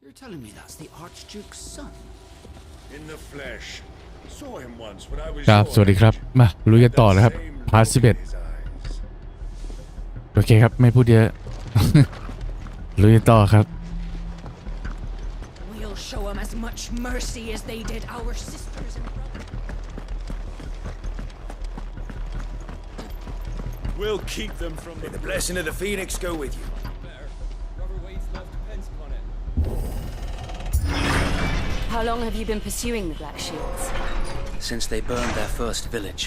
You're telling me that's the Archduke's son? In the flesh. Saw him once when I was ครับสวัสดีครับมาลุยกันต่อนะครับพาร์ท11โอเคครับไม่พูดเยอะ ลุยกันต่อครับ We'll show them as much mercy as they did our sisters and brothers. We'll keep them from the blessing of the Phoenix go with you. How long have you been pursuing the Black Shields? Since they burned their first village.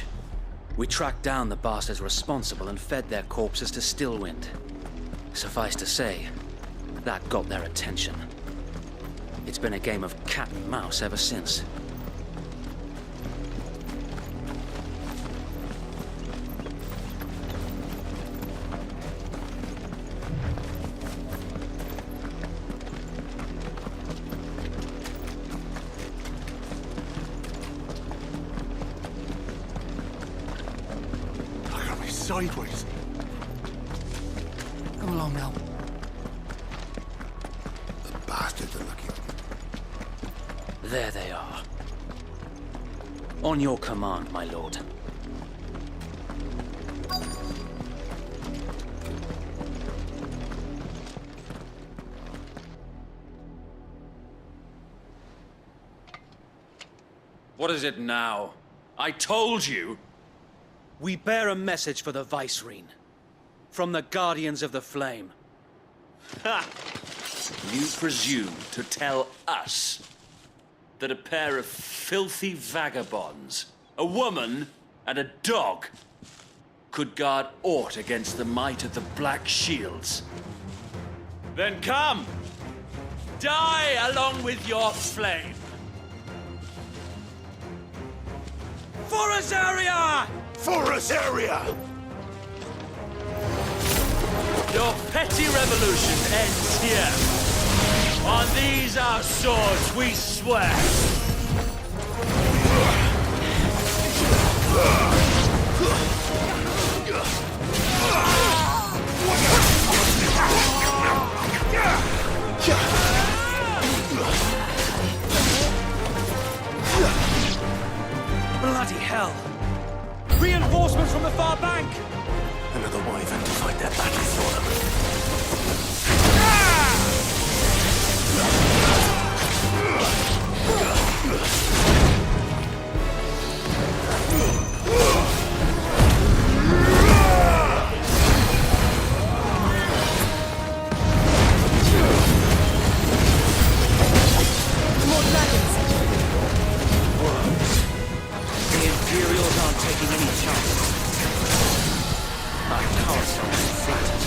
We tracked down the bastards responsible and fed their corpses to Stillwind. Suffice to say, that got their attention. It's been a game of cat and mouse ever since. Sideways. Come along now. The bastards are lucky. There they are. On your command, my lord. What is it now? I told you! We bear a message for the Vicereine. From the Guardians of the Flame. Ha! You presume to tell us that a pair of filthy vagabonds, a woman and a dog, could guard aught against the might of the Black Shields? Then come! Die along with your flame! For Azaria! For Azaria! Your petty revolution ends here. On these our swords we swear. Bloody hell! Reinforcements from the far bank! Another wyvern to fight their battle for them. More dragons! The Imperials aren't taking any chances. Our Coruscant is flattered.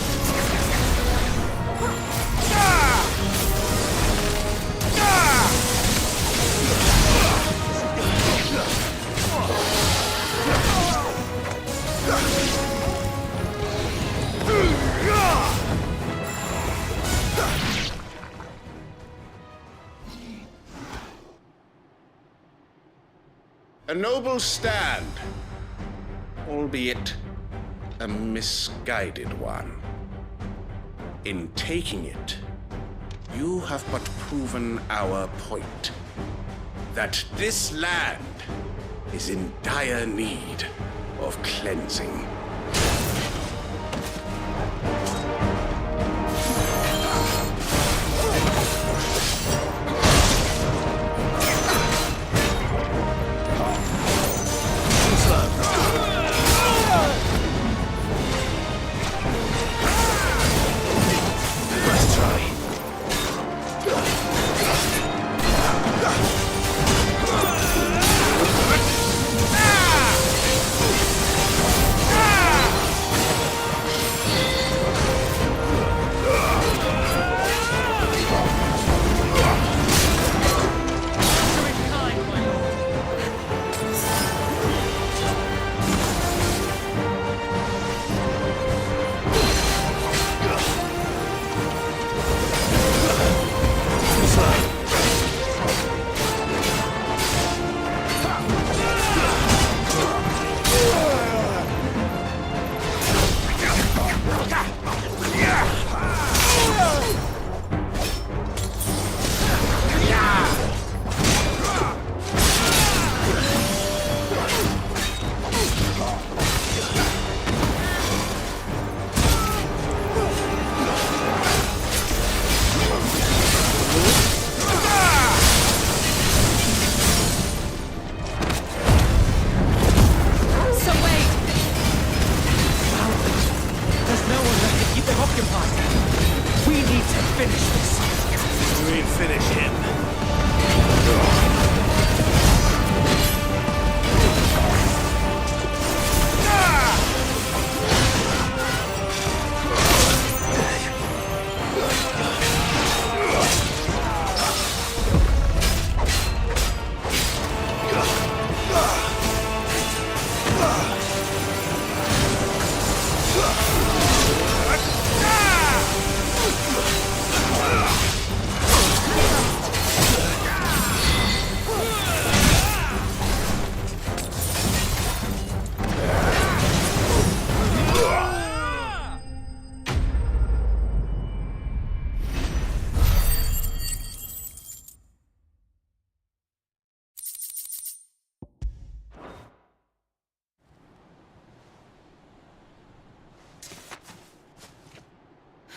A noble stand, albeit a misguided one. In taking it, you have but proven our point, that this land is in dire need of cleansing.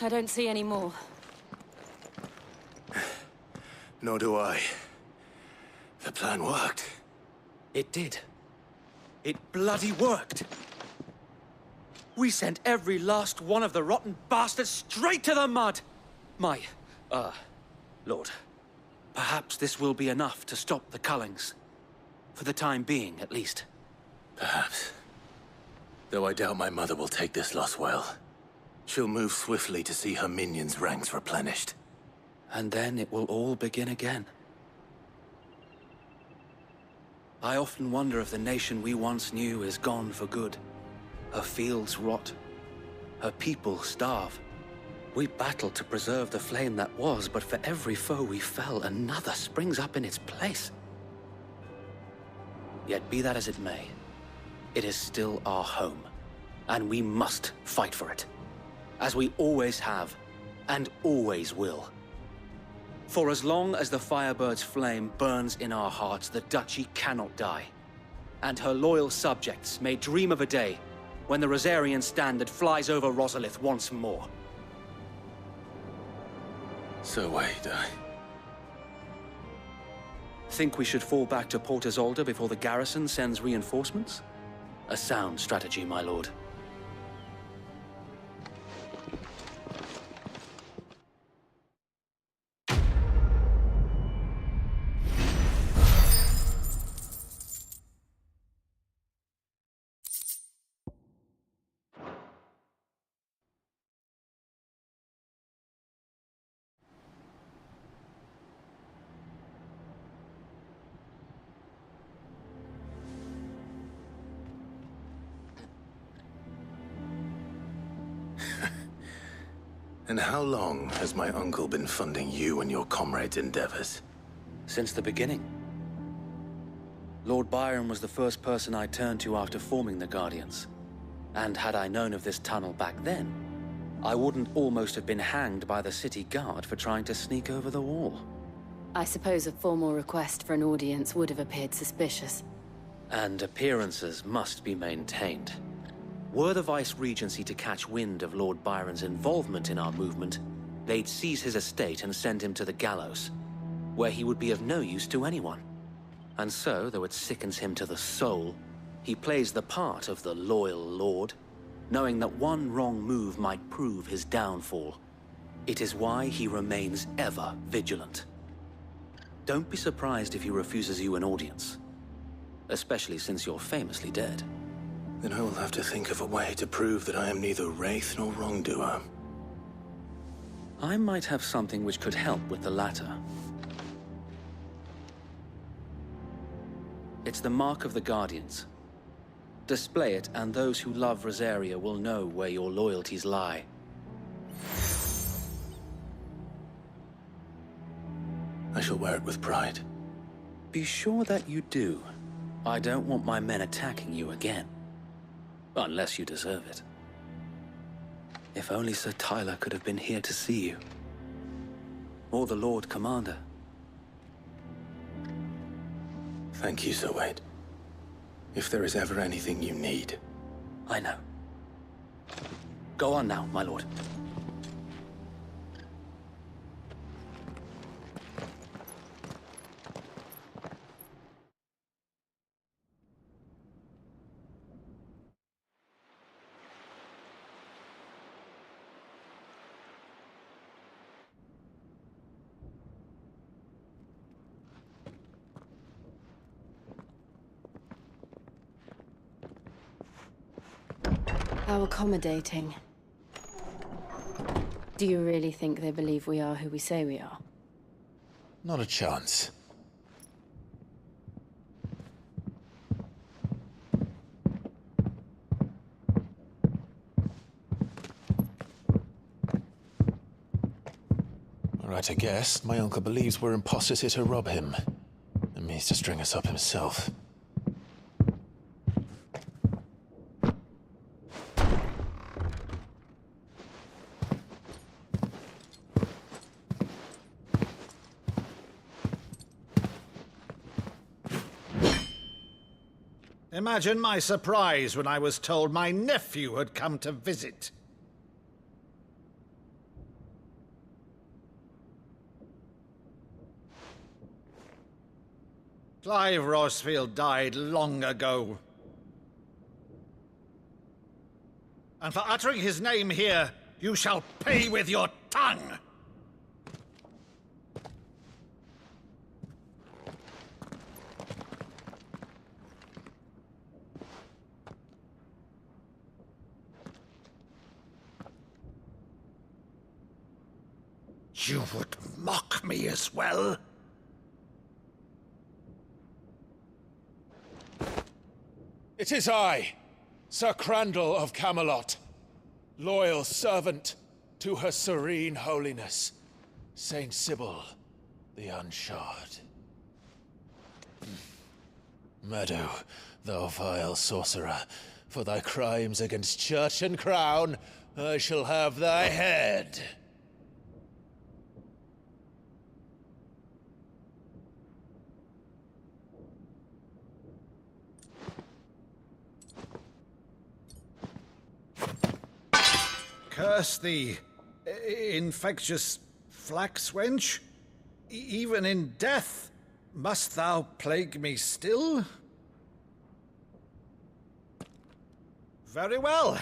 I don't see any more. Nor do I. The plan worked. It did. It bloody worked. We sent every last one of the rotten bastards straight to the mud! Lord, perhaps this will be enough to stop the Cullings. For the time being, at least. Perhaps. Though I doubt my mother will take this loss well. She'll move swiftly to see her minions' ranks replenished. And then it will all begin again. I often wonder if the nation we once knew is gone for good. Her fields rot. Her people starve. We battled to preserve the flame that was, but for every foe we fell, another springs up in its place. Yet be that as it may, it is still our home, and we must fight for it, as we always have, and always will. For as long as the Firebird's flame burns in our hearts, the Duchy cannot die, and her loyal subjects may dream of a day when the Rosarian standard flies over Rosalith once more. So wait, Think we should fall back to Port Isolde before the garrison sends reinforcements? A sound strategy, my lord. And how long has my uncle been funding you and your comrades' endeavors? Since the beginning. Lord Byron was the first person I turned to after forming the Guardians. And had I known of this tunnel back then, I wouldn't almost have been hanged by the city guard for trying to sneak over the wall. I suppose a formal request for an audience would have appeared suspicious. And appearances must be maintained. Were the Vice-Regency to catch wind of Lord Byron's involvement in our movement, they'd seize his estate and send him to the gallows, where he would be of no use to anyone. And so, though it sickens him to the soul, he plays the part of the loyal lord, knowing that one wrong move might prove his downfall. It is why he remains ever vigilant. Don't be surprised if he refuses you an audience, especially since you're famously dead. Then I will have to think of a way to prove that I am neither wraith nor wrongdoer. I might have something which could help with the latter. It's the mark of the Guardians. Display it, and those who love Rosaria will know where your loyalties lie. I shall wear it with pride. Be sure that you do. I don't want my men attacking you again. Unless you deserve it. If only Sir Tyler could have been here to see you. Or the Lord Commander. Thank you, Sir Wade. If there is ever anything you need. I know. Go on now, my lord. How accommodating. Do you really think they believe we are who we say we are? Not a chance. Alright, I guess. My uncle believes we're imposters here to rob him. And means to string us up himself. Imagine my surprise when I was told my nephew had come to visit. Clive Rosfield died long ago. And for uttering his name here, you shall pay with your tongue! You would mock me as well? It is I, Sir Crandall of Camelot, loyal servant to Her Serene Holiness, Saint Sybil the Unshod. Meadow, thou vile sorcerer, for thy crimes against church and crown, I shall have thy head. Curse thee, infectious flax wench. Even in death, must thou plague me still? Very well.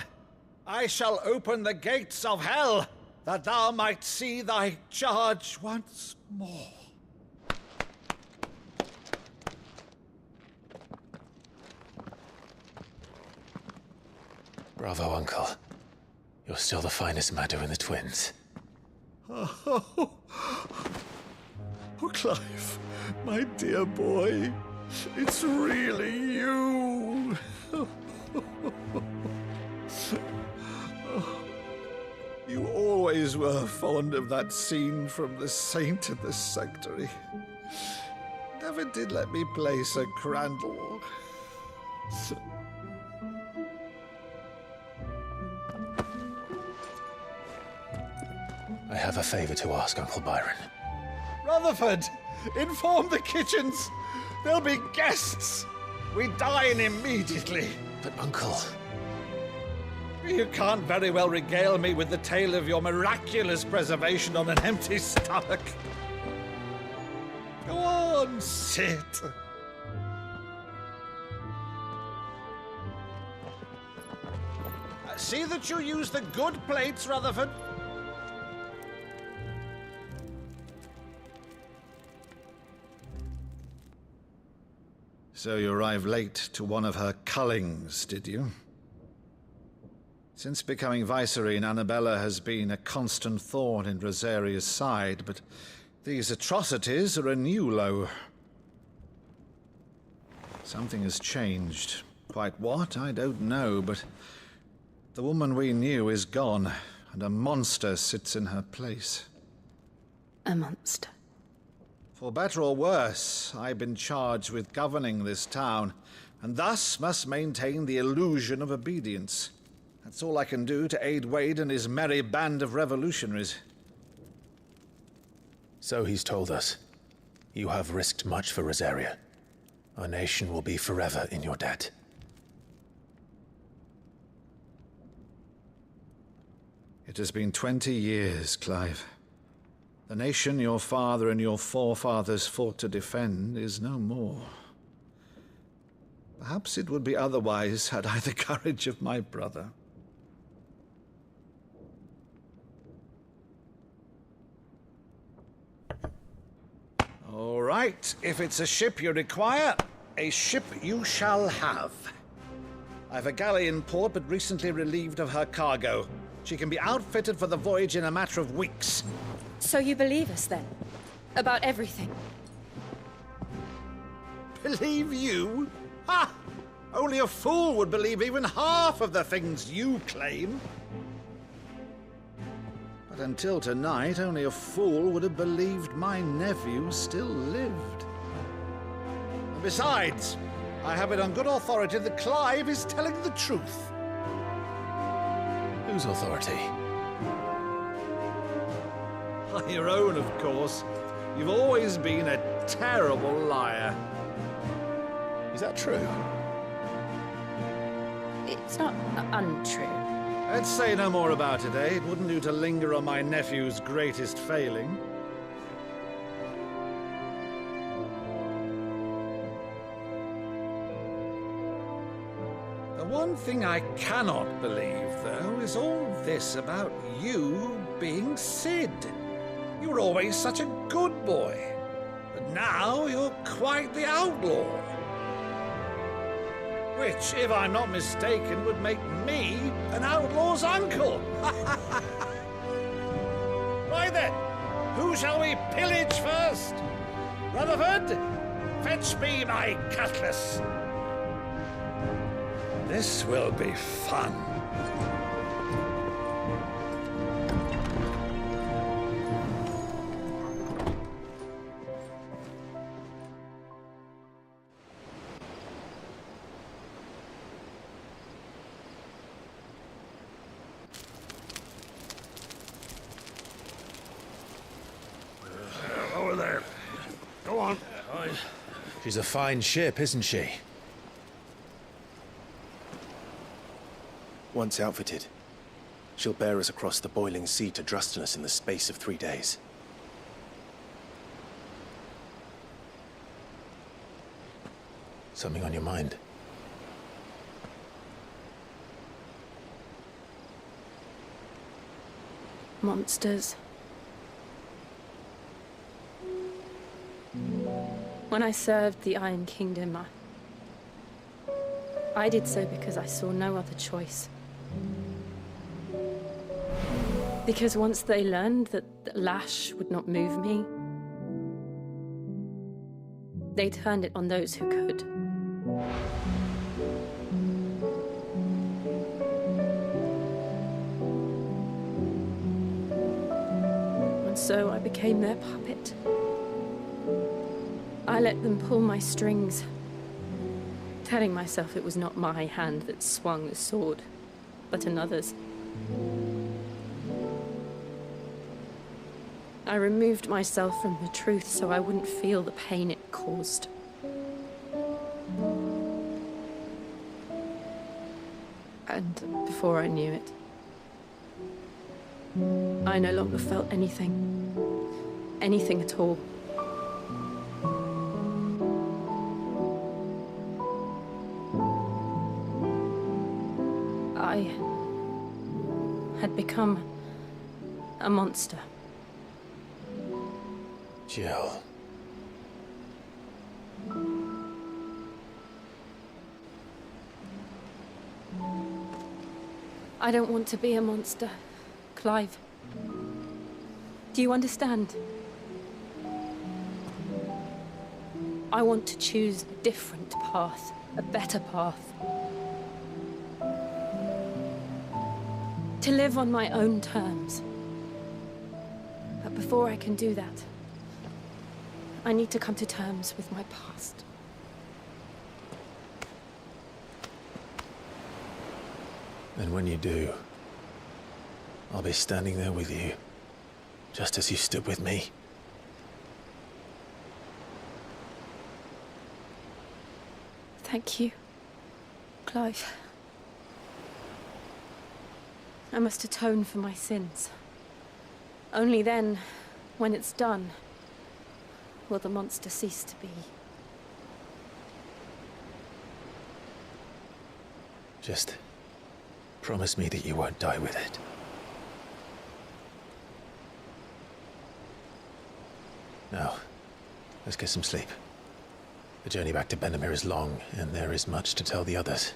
I shall open the gates of hell, that thou might see thy charge once more. Bravo, Uncle. You're still the finest Meadow in the twins. Oh, Clive, my dear boy, it's really you. You always were fond of that scene from The Saint and the Sanctuary. Never did let me play Sir Crandall. I have a favor to ask, Uncle Byron. Rutherford, inform the kitchens. There'll be guests. We dine immediately. But, Uncle... You can't very well regale me with the tale of your miraculous preservation on an empty stomach. Go on, sit. See that you use the good plates, Rutherford. So you arrived late to one of her cullings, did you? Since becoming Vicereine, Annabella has been a constant thorn in Rosaria's side, but these atrocities are a new low. Something has changed. Quite what, I don't know, but the woman we knew is gone, and a monster sits in her place. A monster? For better or worse, I've been charged with governing this town, and thus must maintain the illusion of obedience. That's all I can do to aid Wade and his merry band of revolutionaries. So he's told us. You have risked much for Rosaria. Our nation will be forever in your debt. It has been 20 years, Clive. The nation your father and your forefathers fought to defend is no more. Perhaps it would be otherwise had I the courage of my brother. All right, if it's a ship you require, a ship you shall have. I've a galley in port, but recently relieved of her cargo. She can be outfitted for the voyage in a matter of weeks. So you believe us then? About everything? Believe you? Ha! Only a fool would believe even half of the things you claim. But until tonight, only a fool would have believed my nephew still lived. And besides, I have it on good authority that Clive is telling the truth. Whose authority? Your own, of course. You've always been a terrible liar. Is that true? It's not untrue. Let's say no more about it, eh? It wouldn't do to linger on my nephew's greatest failing. one thing I cannot believe, though, is all this about you being Sid. You were always such a good boy, but now you're quite the outlaw. Which, if I'm not mistaken, would make me an outlaw's uncle. Why then, who shall we pillage first? Rutherford, fetch me my cutlass. This will be fun. Over there. Go on. She's a fine ship, isn't she? Once outfitted, she'll bear us across the boiling sea to Drustinus in the space of 3 days. Something on your mind? Monsters. When I served the Iron Kingdom, I did so because I saw no other choice. Because once they learned that the lash would not move me, they turned it on those who could. And so I became their puppet. I let them pull my strings, telling myself it was not my hand that swung the sword, but another's. I removed myself from the truth so I wouldn't feel the pain it caused. And before I knew it, I no longer felt anything. Anything at all. I had become a monster. Jill. I don't want to be a monster, Clive. Do you understand? I want to choose a different path, a better path. To live on my own terms. But before I can do that, I need to come to terms with my past. And when you do, I'll be standing there with you, just as you stood with me. Thank you, Clive. I must atone for my sins. Only then, when it's done, will the monster cease to be. Just promise me that you won't die with it. Now, let's get some sleep. The journey back to Benamir is long, and there is much to tell the others.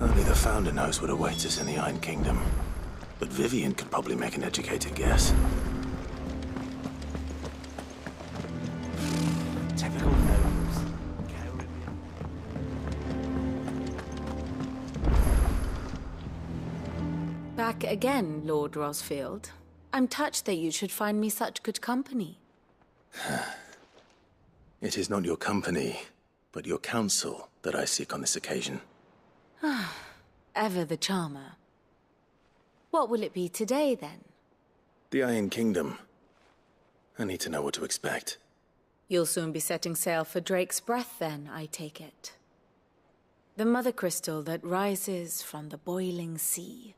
Only the Founder knows what awaits us in the Iron Kingdom. But Vivian could probably make an educated guess. Technical notes. Back again, Lord Rosfield. I'm touched that you should find me such good company. It is not your company, but your counsel that I seek on this occasion. Ever the charmer. What will it be today, then? The Iron Kingdom. I need to know what to expect. You'll soon be setting sail for Drake's Breath, then, I take it. The mother crystal that rises from the boiling sea.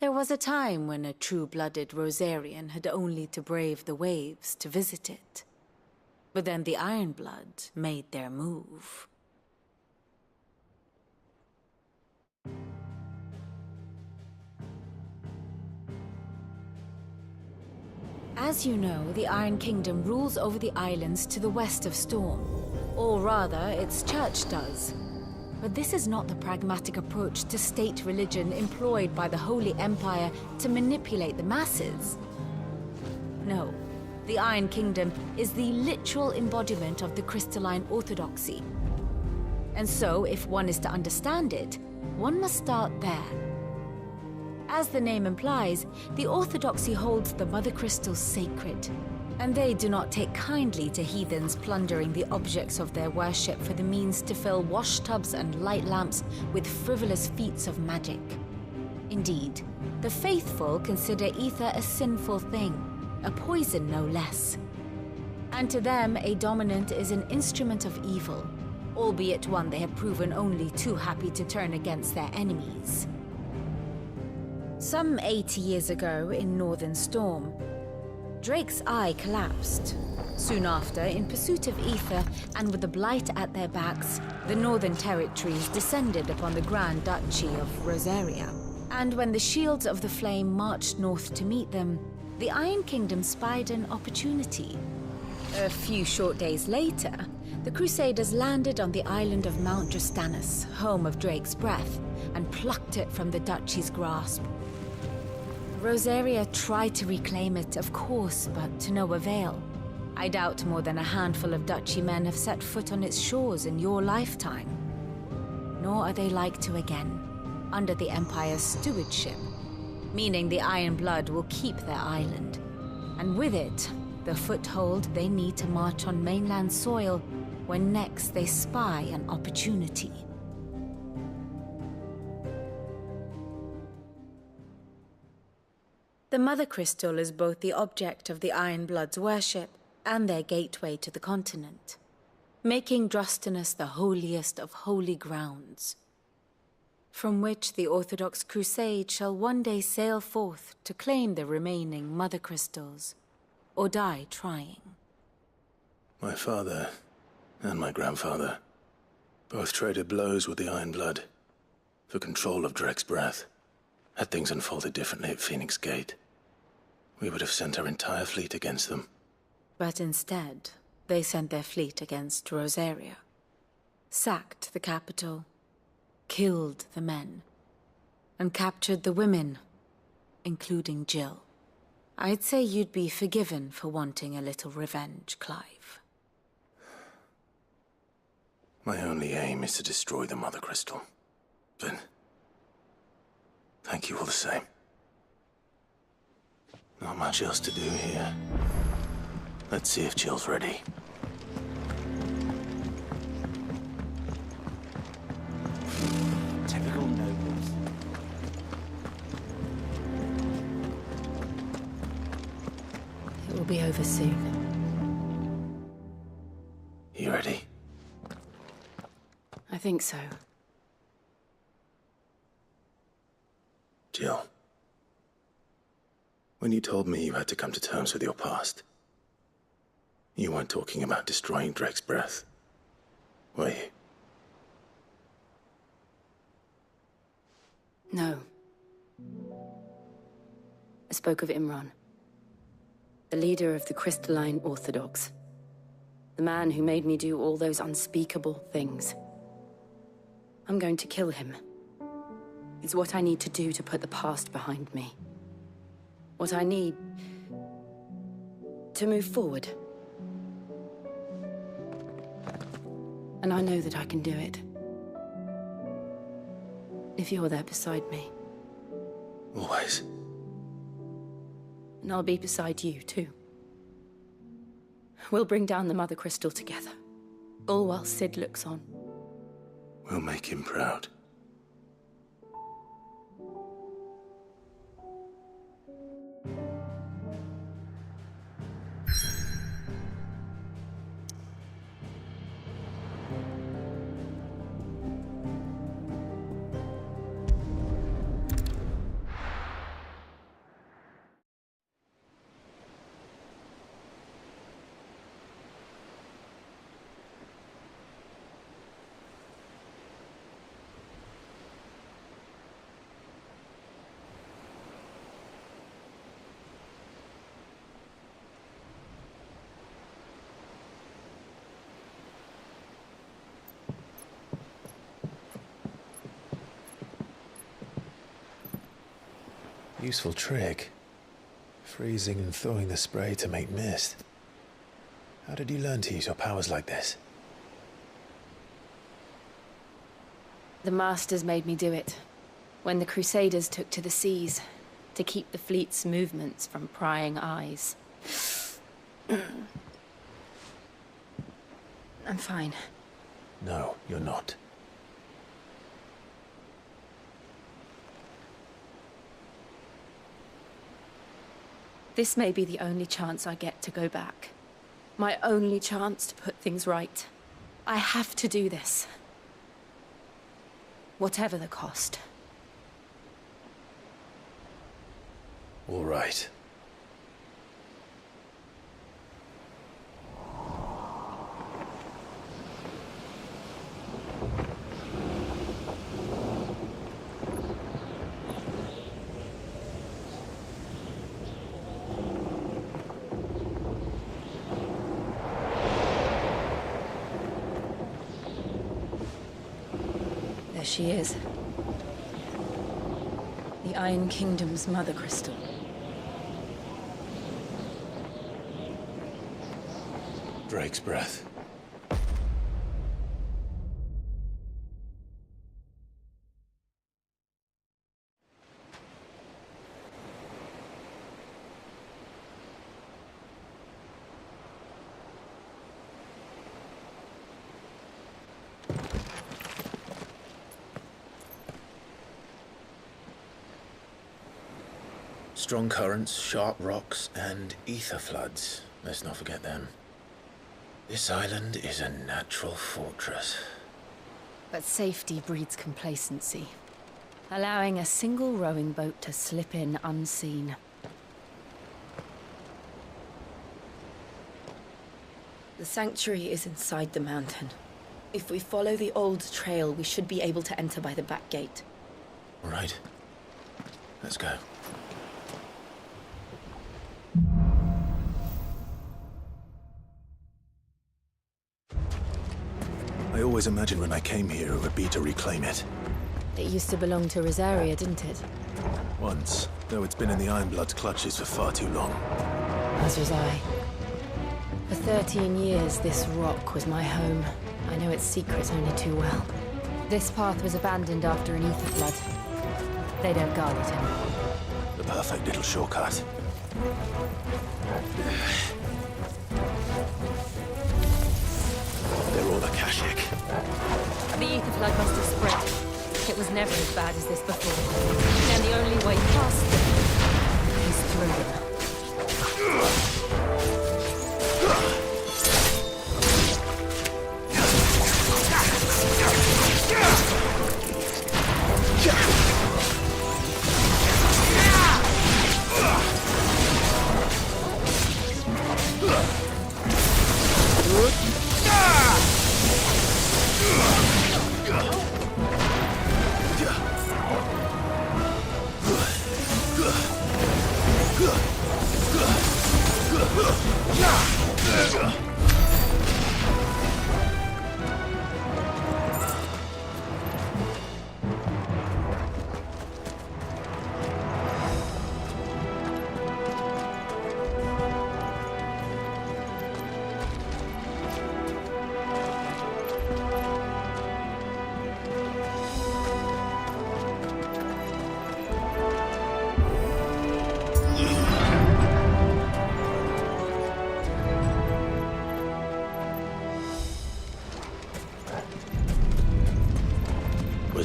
There was a time when a true-blooded Rosarian had only to brave the waves to visit it. But then the Ironblood made their move. As you know, the Iron Kingdom rules over the islands to the west of Storm. Or rather, its church does. But this is not the pragmatic approach to state religion employed by the Holy Empire to manipulate the masses. No, the Iron Kingdom is the literal embodiment of the crystalline orthodoxy. And so, if one is to understand it, one must start there. As the name implies, the orthodoxy holds the mother crystals sacred, and they do not take kindly to heathens plundering the objects of their worship for the means to fill washtubs and light lamps with frivolous feats of magic. Indeed, the faithful consider ether a sinful thing, a poison no less. And to them, a dominant is an instrument of evil, albeit one they have proven only too happy to turn against their enemies. Some 80 years ago, in Northern Storm, Drake's eye collapsed. Soon after, in pursuit of ether and with the blight at their backs, the Northern Territories descended upon the Grand Duchy of Rosaria. And when the Shields of the Flame marched north to meet them, the Iron Kingdom spied an opportunity. A few short days later, the Crusaders landed on the island of Mount Drastanus, home of Drake's Breath, and plucked it from the Duchy's grasp. Rosaria tried to reclaim it, of course, but to no avail. I doubt more than a handful of Duchy men have set foot on its shores in your lifetime. Nor are they like to again, under the Empire's stewardship, meaning the Iron Blood will keep their island, and with it, the foothold they need to march on mainland soil when next they spy an opportunity. The Mother Crystal is both the object of the Iron Blood's worship and their gateway to the continent, making Drastanus the holiest of holy grounds, from which the Orthodox Crusade shall one day sail forth to claim the remaining Mother Crystals, or die trying. My father and my grandfather both traded blows with the Iron Blood for control of Drake's Breath. Had things unfolded differently at Phoenix Gate, we would have sent our entire fleet against them. But instead, they sent their fleet against Rosaria, sacked the capital, killed the men, and captured the women, including Jill. I'd say you'd be forgiven for wanting a little revenge, Clive. My only aim is to destroy the Mother Crystal. But thank you all the same. Not much else to do here. Let's see if Jill's ready. Typical nobles. It will be over soon. You ready? I think so. Jill, when you told me you had to come to terms with your past, you weren't talking about destroying Drake's Breath, were you? No. I spoke of Imran, the leader of the Crystalline Orthodox. The man who made me do all those unspeakable things. I'm going to kill him. It's what I need to do to put the past behind me. What I need to move forward. And I know that I can do it. If you're there beside me. Always. And I'll be beside you, too. We'll bring down the Mother Crystal together. All while Sid looks on. We'll make him proud. Useful trick. Freezing and thawing the spray to make mist. How did you learn to use your powers like this? The Masters made me do it. When the Crusaders took to the seas, to keep the fleet's movements from prying eyes. I'm fine. No, you're not. This may be the only chance I get to go back. My only chance to put things right. I have to do this. Whatever the cost. All right. There she is. The Iron Kingdom's Mother Crystal. Drake's breath. Strong currents, sharp rocks, and ether floods. Let's not forget them. This island is a natural fortress. But safety breeds complacency, allowing a single rowing boat to slip in unseen. The sanctuary is inside the mountain. If we follow the old trail, we should be able to enter by the back gate. All right. Let's go. I always imagined when I came here it would be to reclaim it. It used to belong to Rosaria, didn't it? Once, though it's been in the Ironblood's clutches for far too long. As was I. For 13 years, this rock was my home. I know its secret only too well. This path was abandoned after an ether flood. They don't guard it anymore. The perfect little shortcut. They're all Akashic. The ether flood must have spread. It was never as bad as this before. And the only way past them is through them.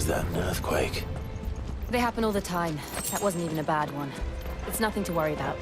Was that an earthquake? They happen all the time. That wasn't even a bad one. It's nothing to worry about.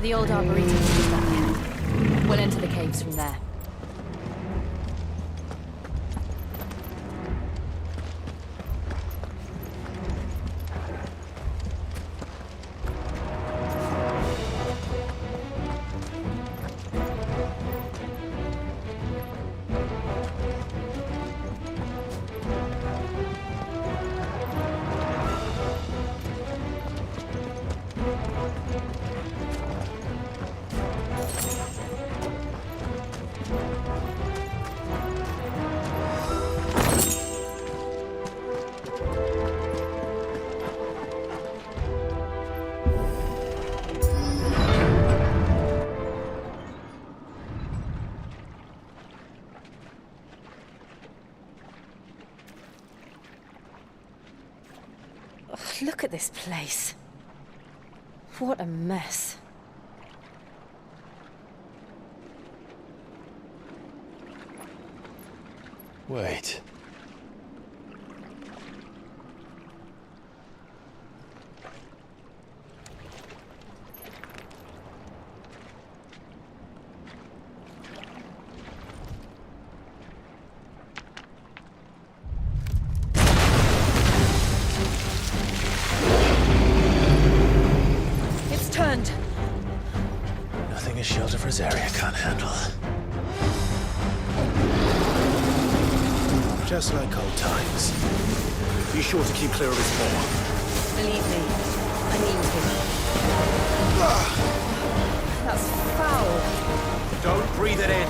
The old arboretum is that ahead. We'll enter the caves from there. Look at this place. What a mess. Wait. Nothing a shelter for Zarya can't handle. Just like old times. Be sure to keep clear of his paw. Believe me, I mean to. That's foul. Don't breathe it in.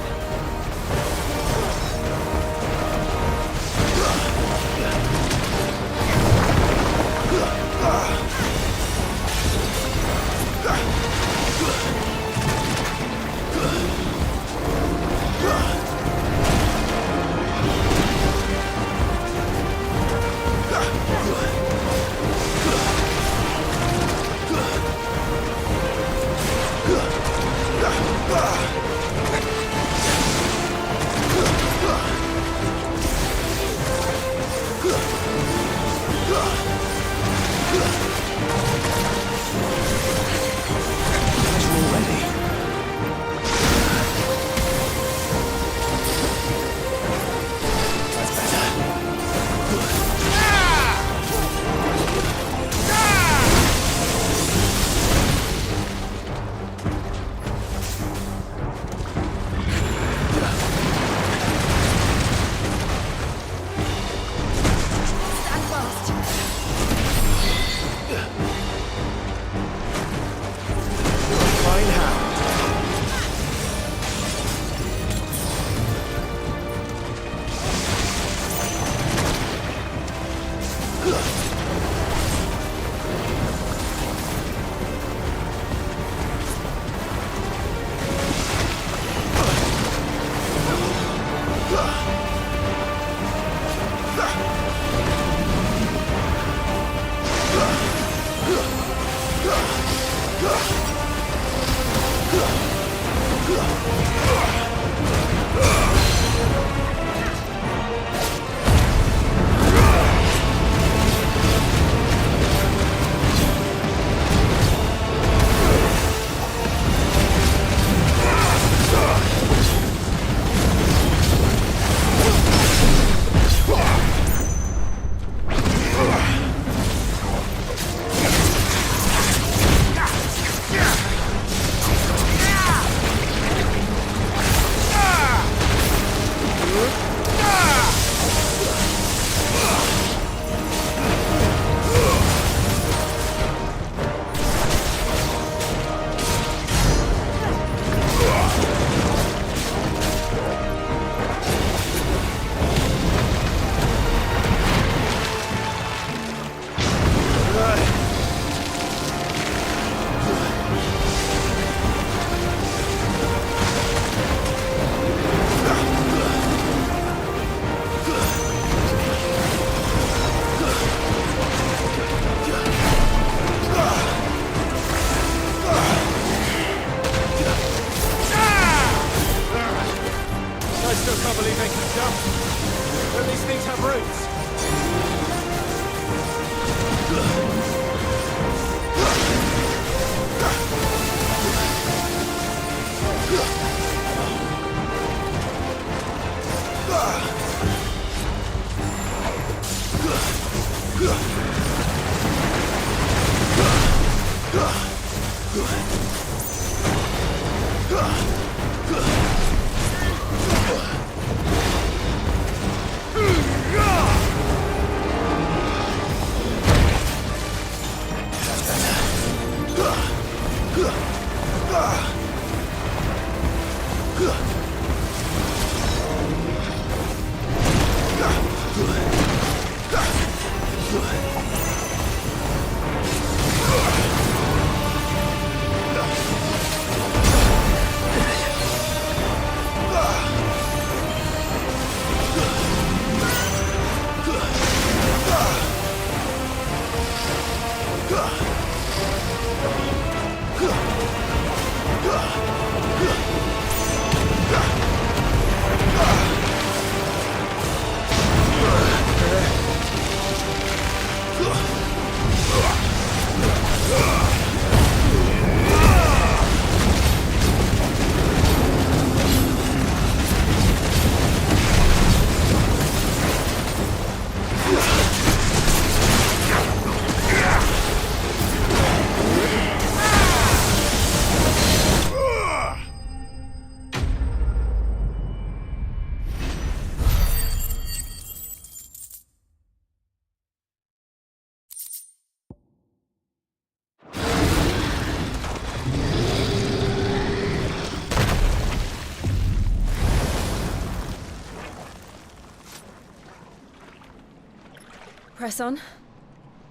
Press on.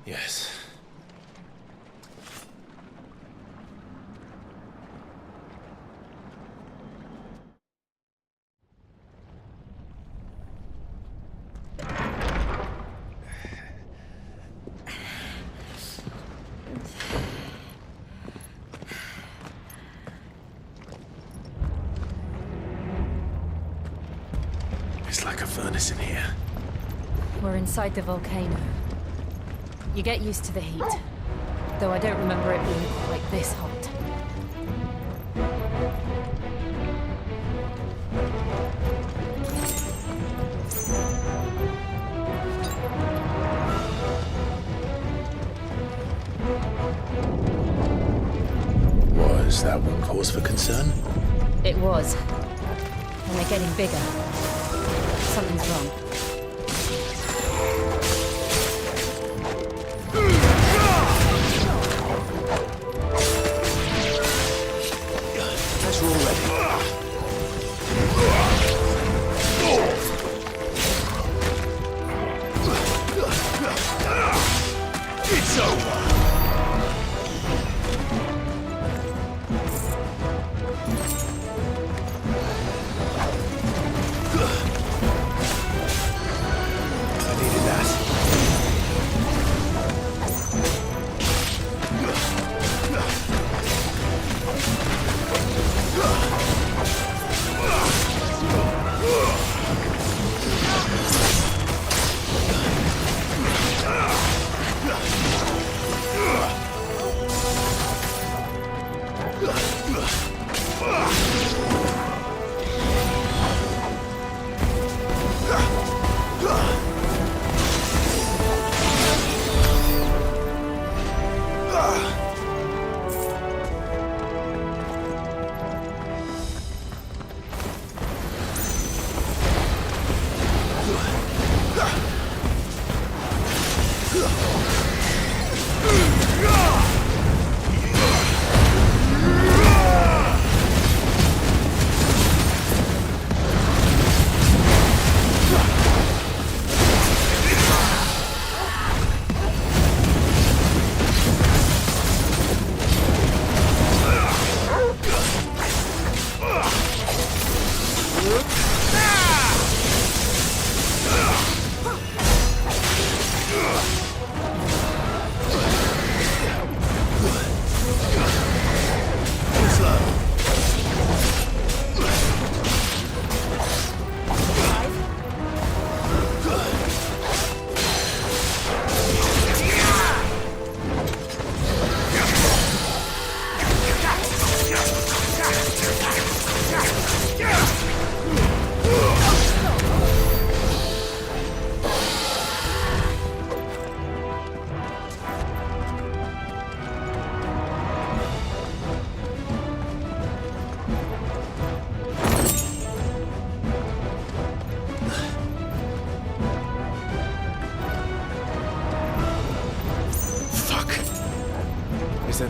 Yes. It's like a furnace in here. We're inside the volcano. You get used to the heat, though I don't remember it being quite this hot. Was that one cause for concern? It was. And they're getting bigger. Something's wrong. It's over!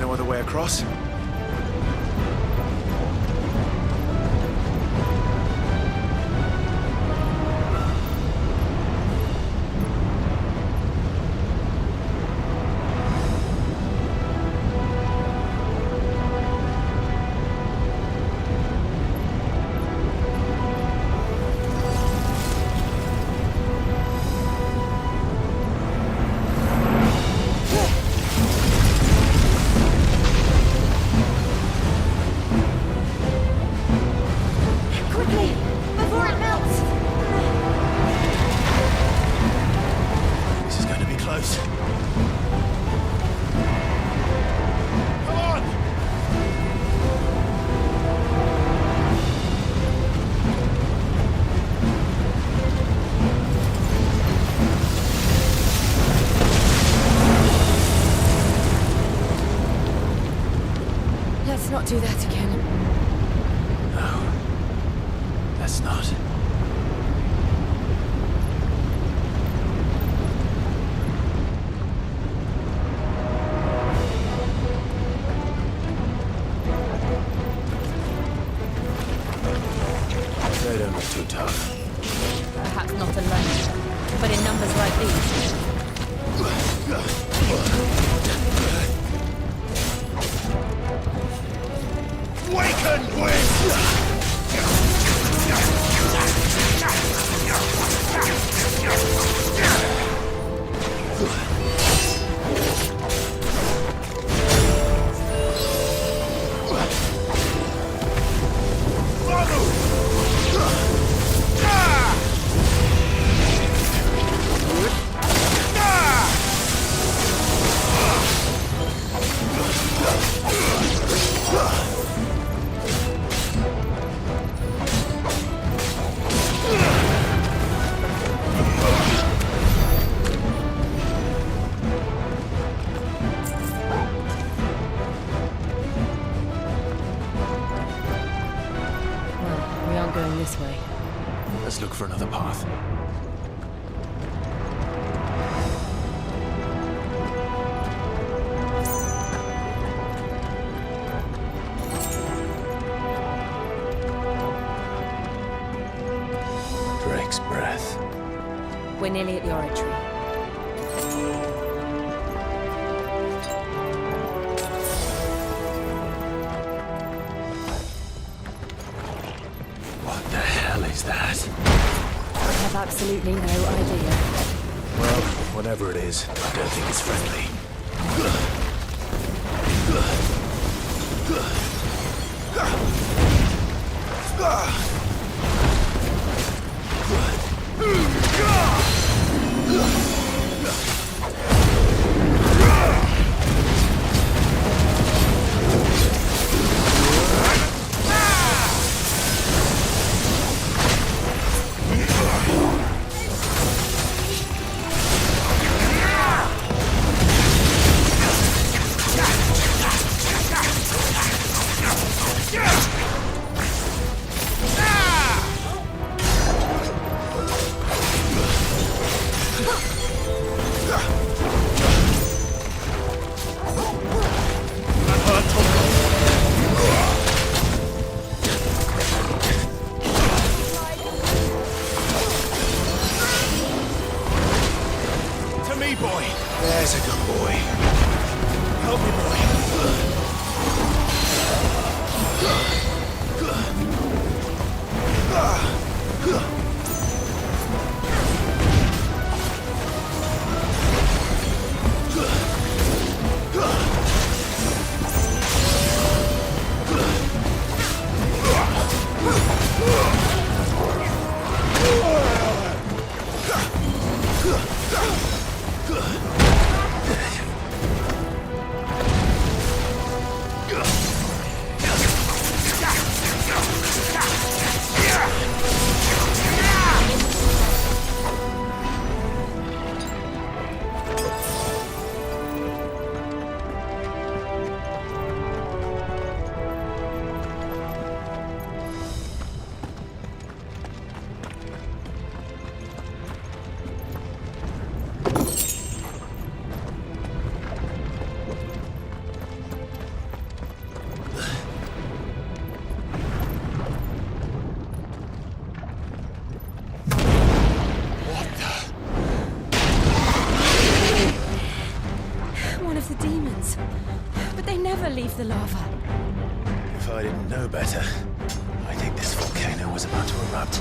no other way across? Let's not do that again. No. Let's not. They don't look too tough. Perhaps not alone, but in numbers like these. Waken wind! Going this way. Let's look for another path. Drake's breath. We're nearly at the oratory. What the hell is that? I have absolutely no idea. Well, whatever it is, I don't think it's friendly. of the lava. If I didn't know better, I think this volcano was about to erupt.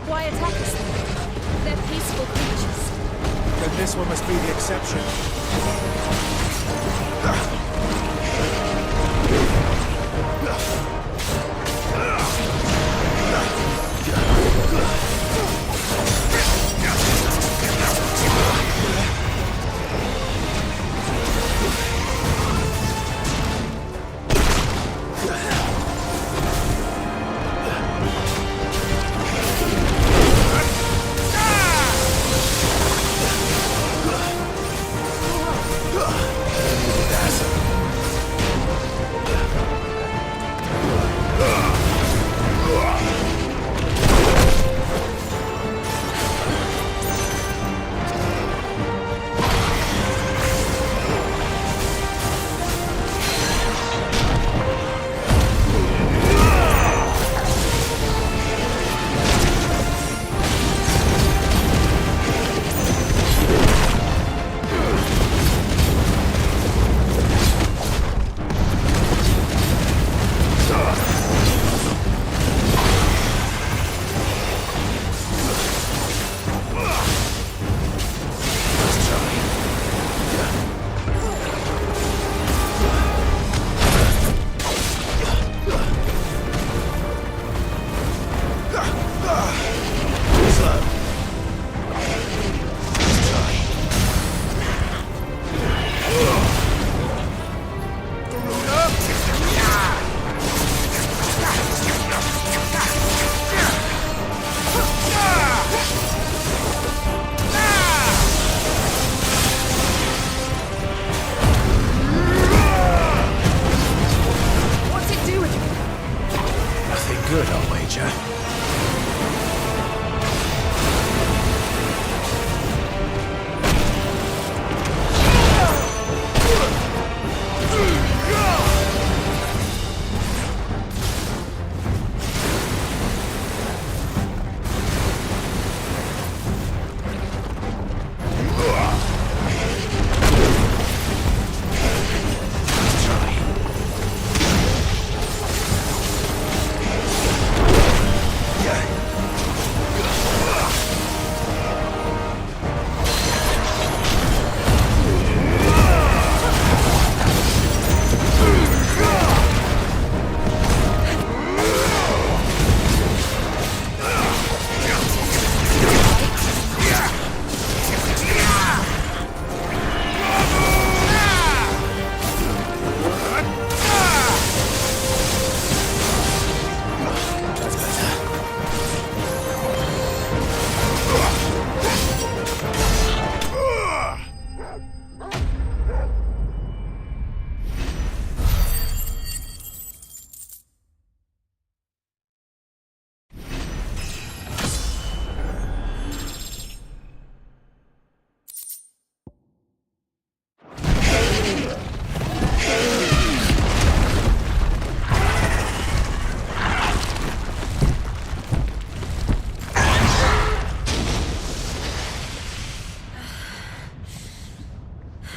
Why attack us then? They're peaceful creatures. Then this one must be the exception. Good, I'll wager.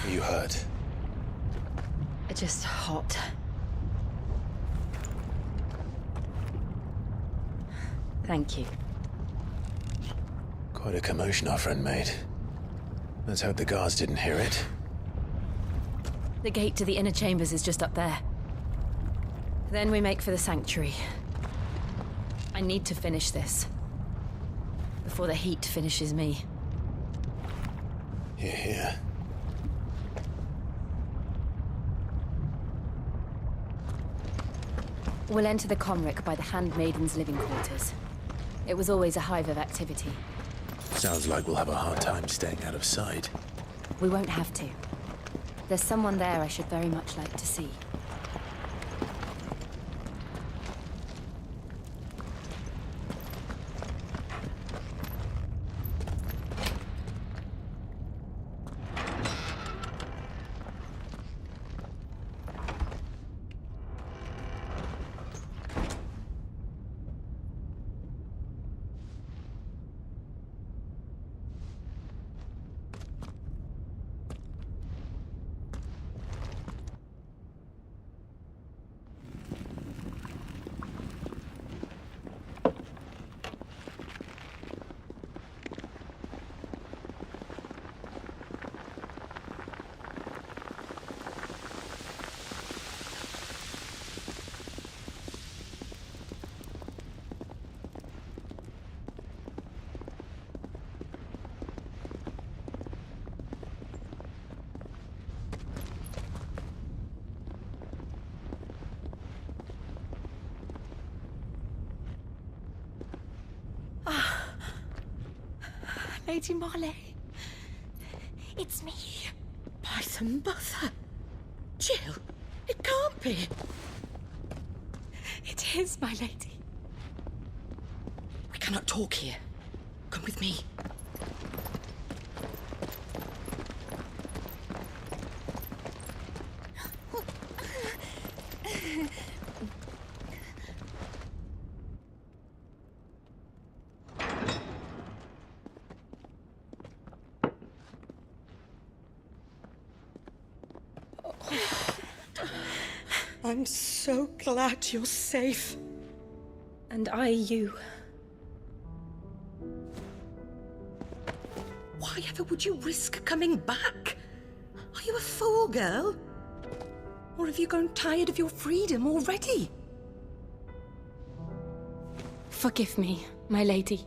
You hurt? Just hot. Thank you. Quite a commotion our friend made. Let's hope the guards didn't hear it. The gate to the inner chambers is just up there. Then we make for the sanctuary. I need to finish this. Before the heat finishes me. Hear, hear. We'll enter the Comric by the Handmaiden's living quarters. It was always a hive of activity. Sounds like we'll have a hard time staying out of sight. We won't have to. There's someone there I should very much like to see. Lady Marley. It's me. By the mother. Jill, it can't be. It is, my lady. We cannot talk here. Come with me. I'm so glad you're safe. And I you. Why ever would you risk coming back? Are you a fool, girl? Or have you grown tired of your freedom already? Forgive me, my lady.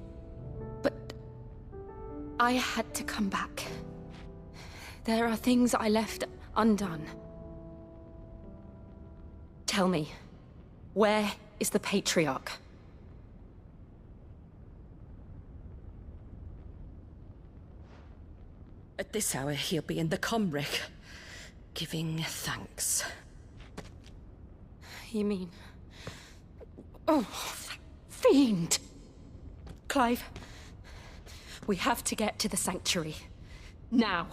But I had to come back. There are things I left undone. Tell me, where is the Patriarch? At this hour, he'll be in the Comric, giving thanks. You mean... Oh, that fiend! Clive, we have to get to the Sanctuary. Now.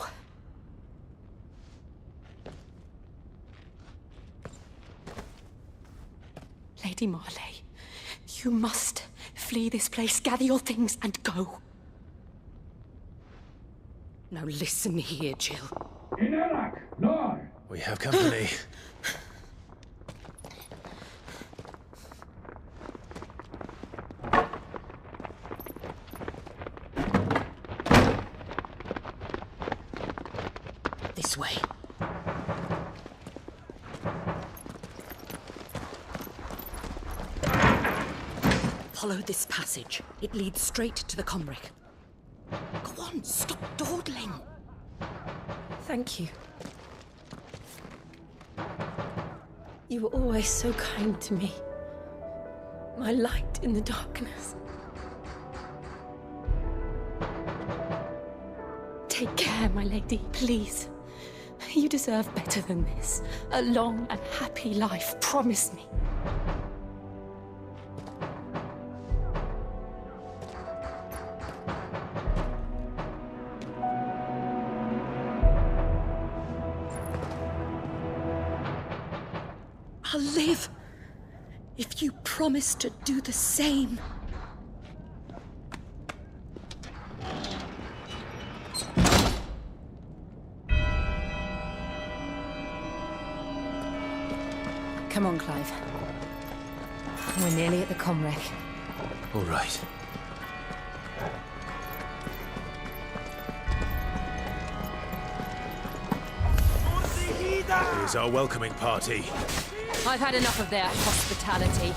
Lady Marley, you must flee this place, gather your things, and go. Now listen here, Jill. We have company. This way. Follow this passage. It leads straight to the Comric. Go on, stop dawdling. Thank you. You were always so kind to me. My light in the darkness. Take care, my lady, please. You deserve better than this. A long and happy life, promise me. I'll live if you promise to do the same. Come on, Clive. We're nearly at the Comric. All right. Here's our welcoming party. I've had enough of their hospitality.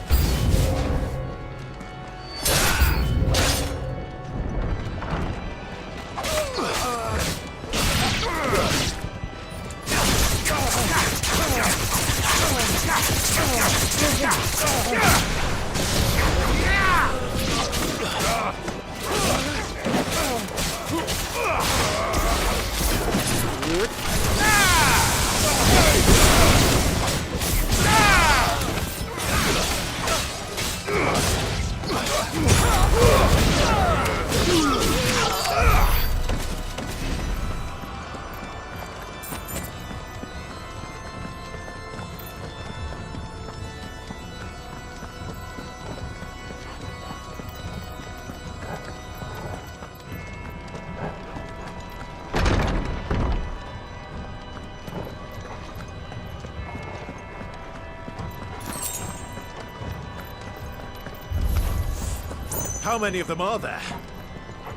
How many of them are there?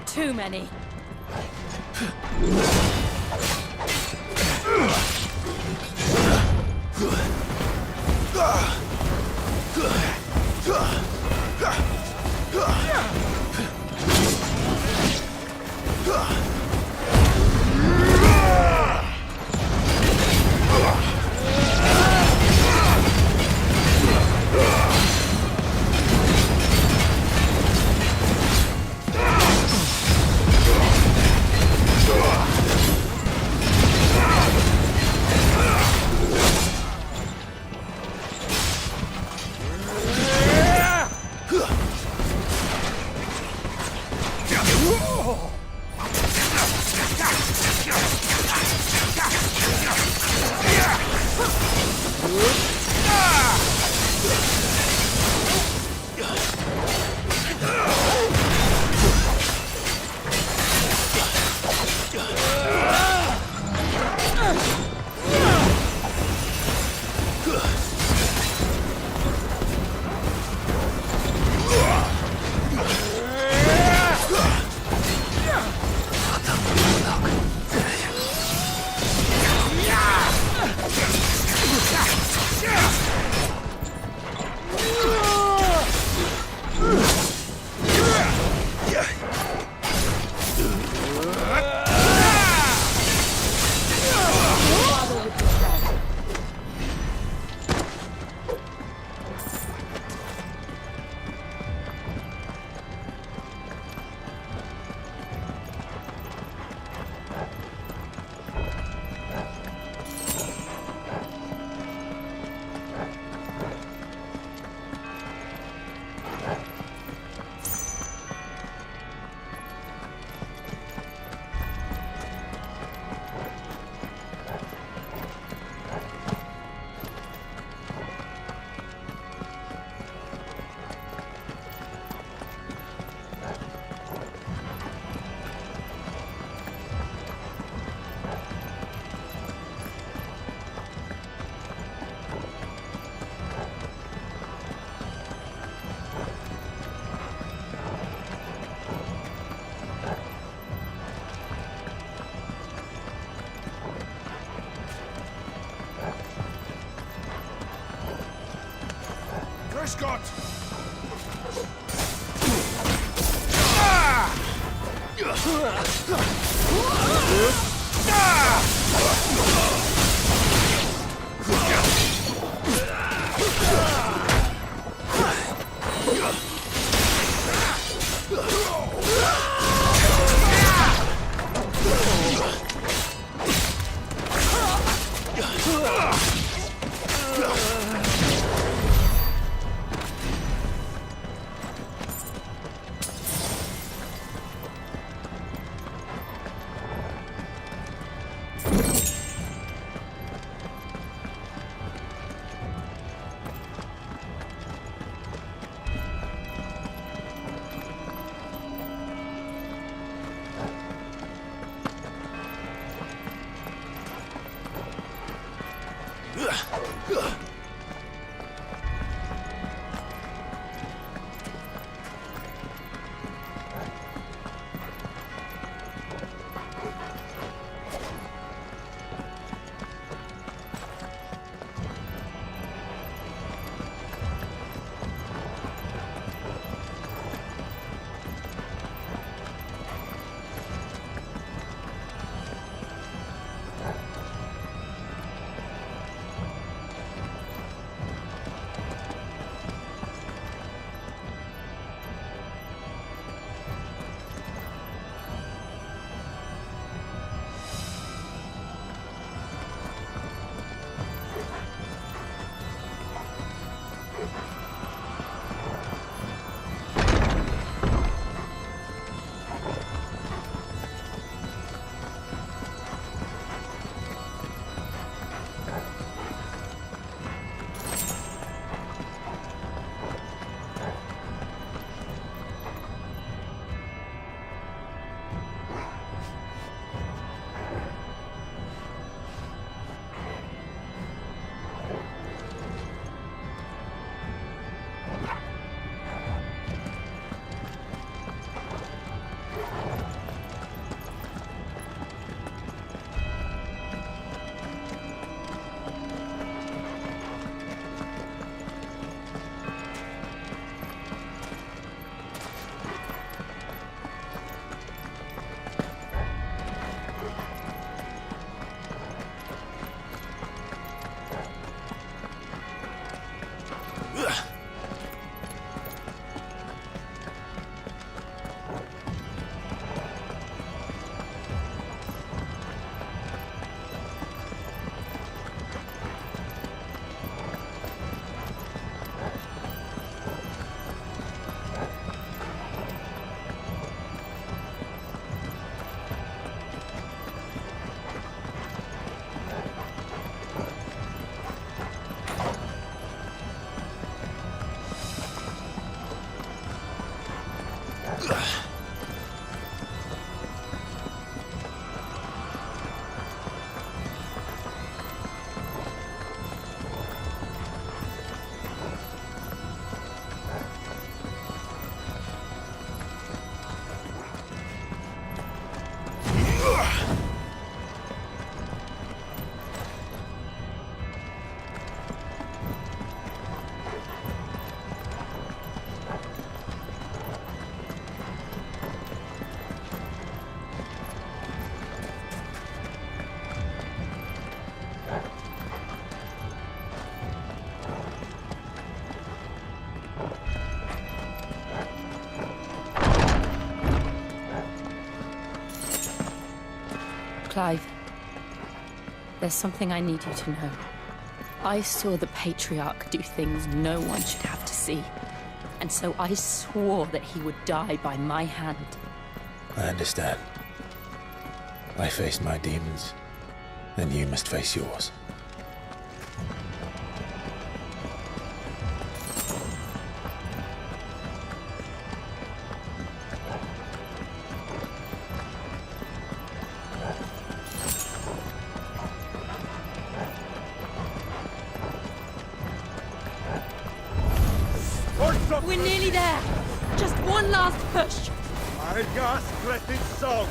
Too many. Scott! Clive, there's something I need you to know. I saw the Patriarch do things no one should have to see. And so I swore that he would die by my hand. I understand. I faced my demons, then you must face yours. We're nearly there. Just one last push. My gas-breathed song.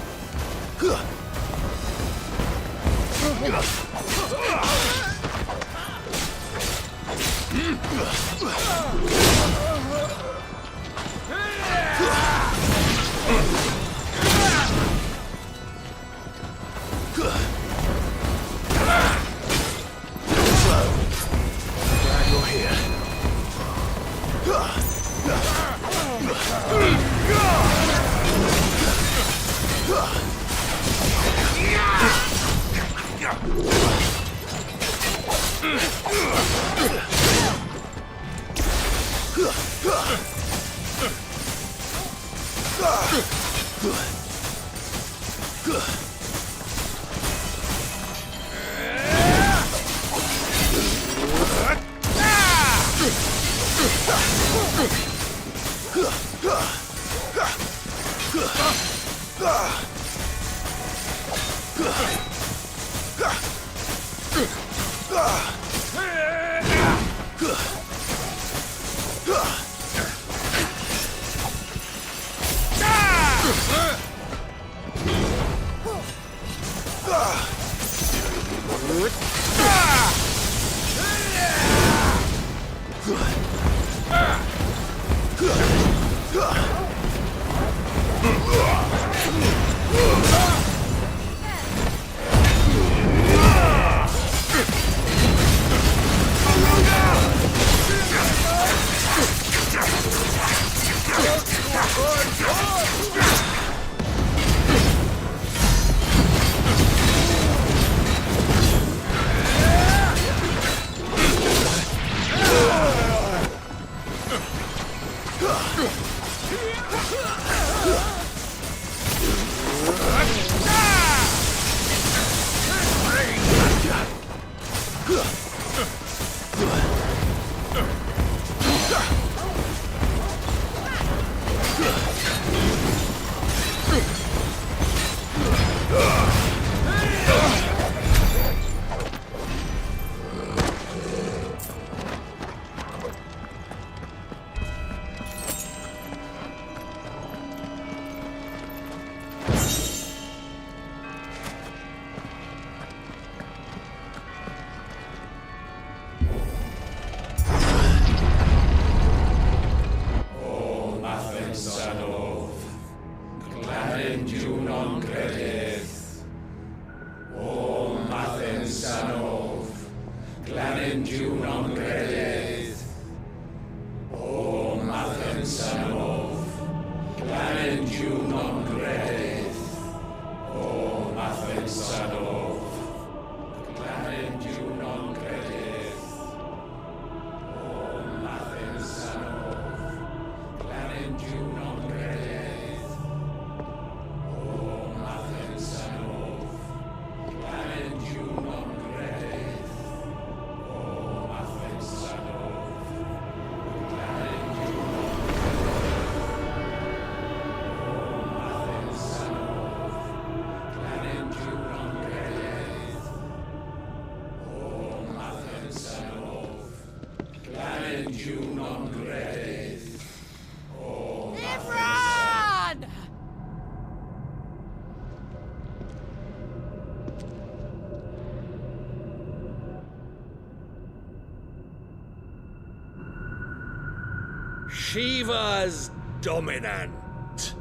Shiva's dominant.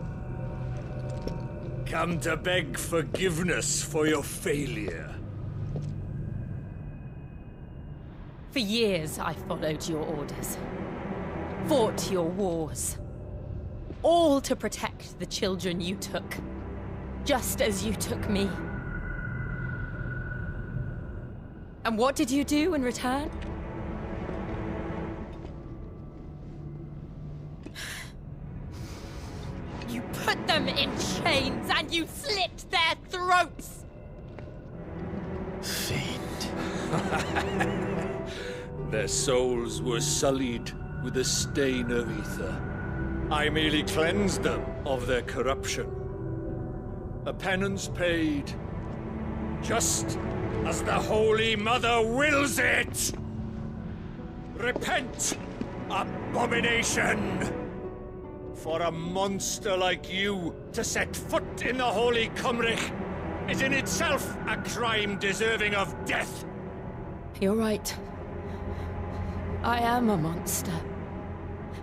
Come to beg forgiveness for your failure. For years, I followed your orders. Fought your wars. All to protect the children you took. Just as you took me. And what did you do in return? You put them in chains and you slit their throats! Fiend. Their souls were sullied with the stain of ether. I merely cleansed them of their corruption. A penance paid, just as the Holy Mother wills it! Repent, abomination! For a monster like you to set foot in the Holy Cymric is in itself a crime deserving of death. You're right. I am a monster.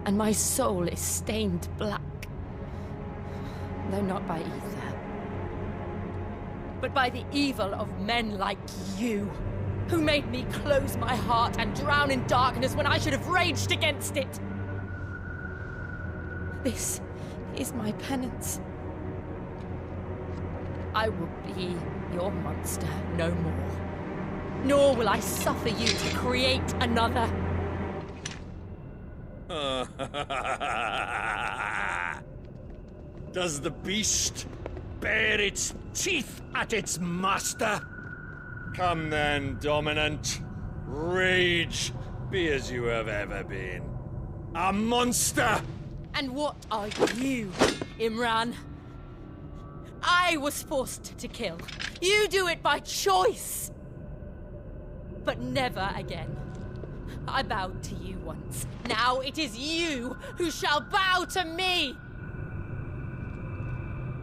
And my soul is stained black. Though not by ether. But by the evil of men like you, who made me close my heart and drown in darkness when I should have raged against it. This is my penance. I will be your monster no more. nor will I suffer you to create another. Does the beast bare its teeth at its master? Come then, Dominant. Rage, be as you have ever been. A monster! And what are you, Imran? I was forced to kill. You do it by choice. But never again. I bowed to you once. Now it is you who shall bow to me!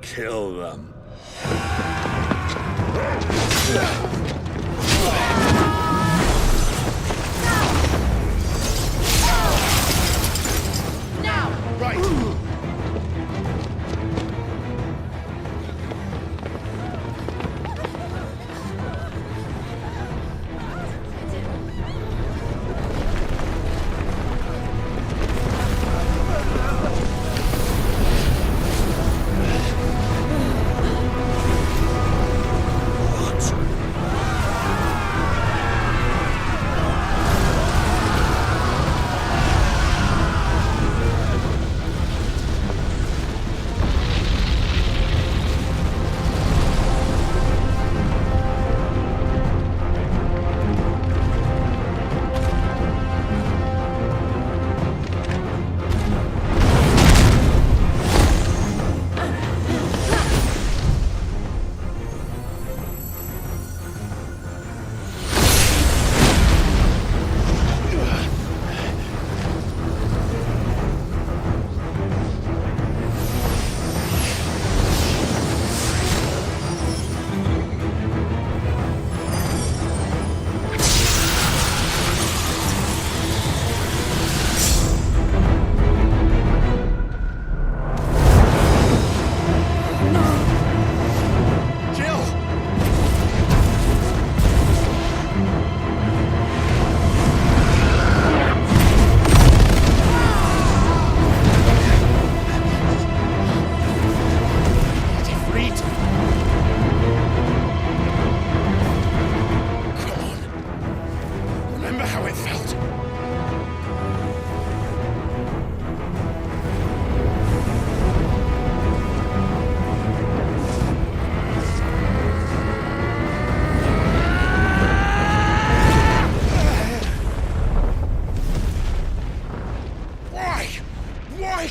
Kill them. Now! Right!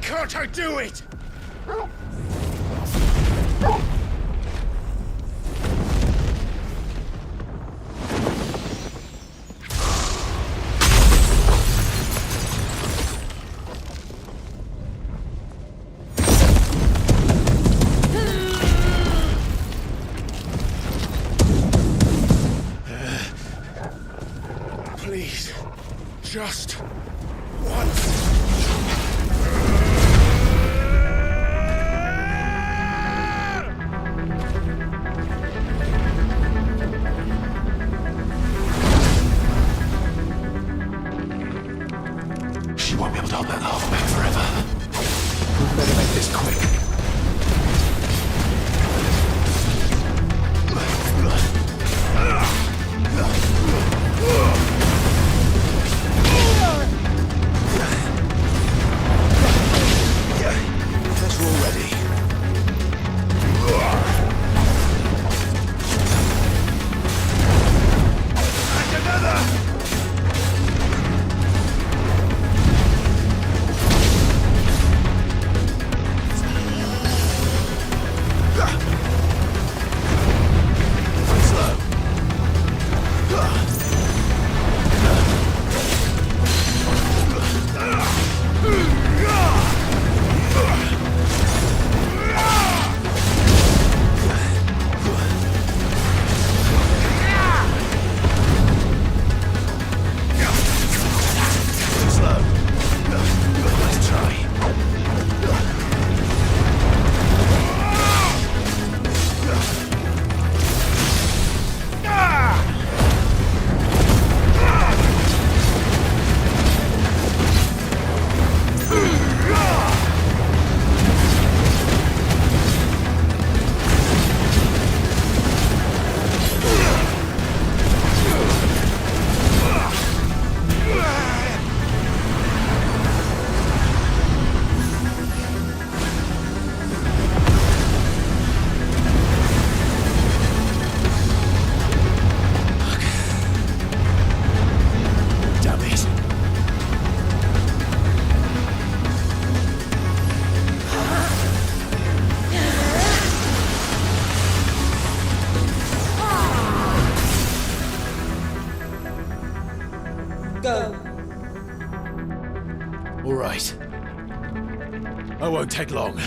Can't I do it? Please, just once. She won't be able to hold that half back forever. We better make this quick. Guess we're all ready. And another! Go. All right. I won't take long.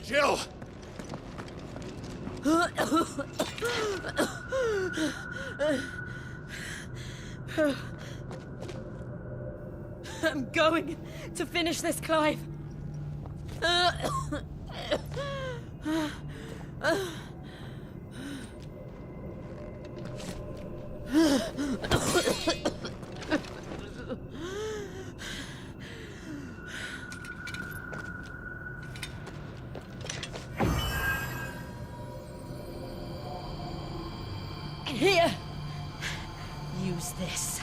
Jill! I'm going to finish this, Clive. Here! Use this.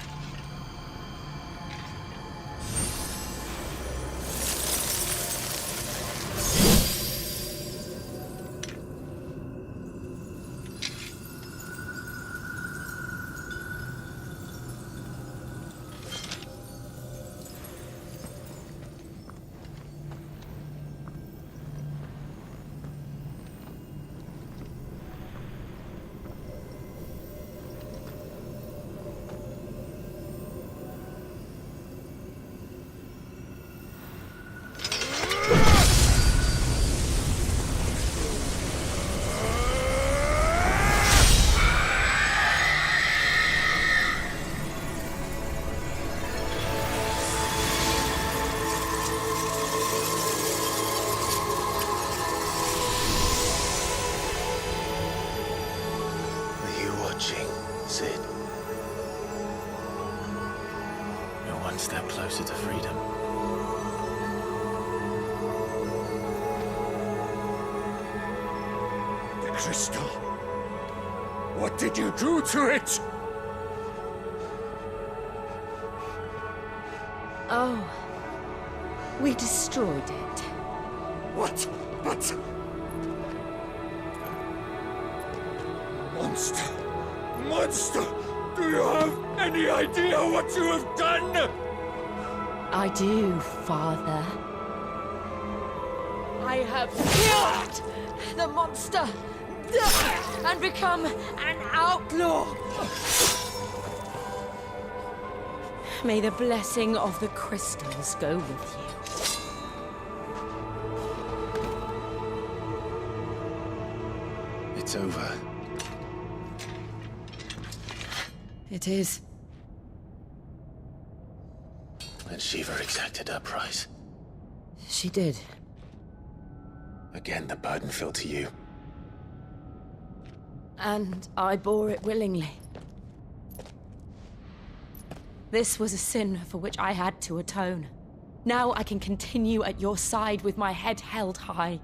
Sid. You're one step closer to freedom. The crystal. What did you do to it? Oh. We destroyed it. What? But... Monster! Monster! Do you have any idea what you have done? I do, Father. I have killed the monster and become an outlaw. May the blessing of the crystals go with you. It's over. It is. And Shiva exacted her price. She did. Again, the burden fell to you. And I bore it willingly. This was a sin for which I had to atone. Now I can continue at your side with my head held high.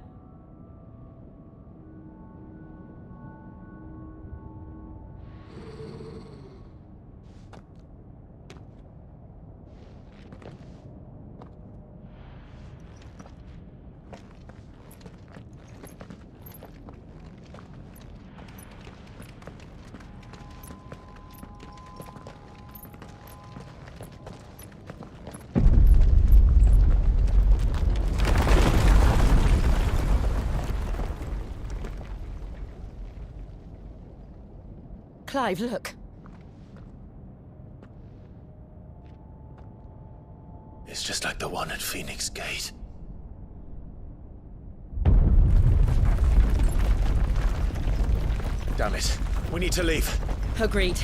Clive, look. It's just like the one at Phoenix Gate. Damn it. We need to leave. Agreed.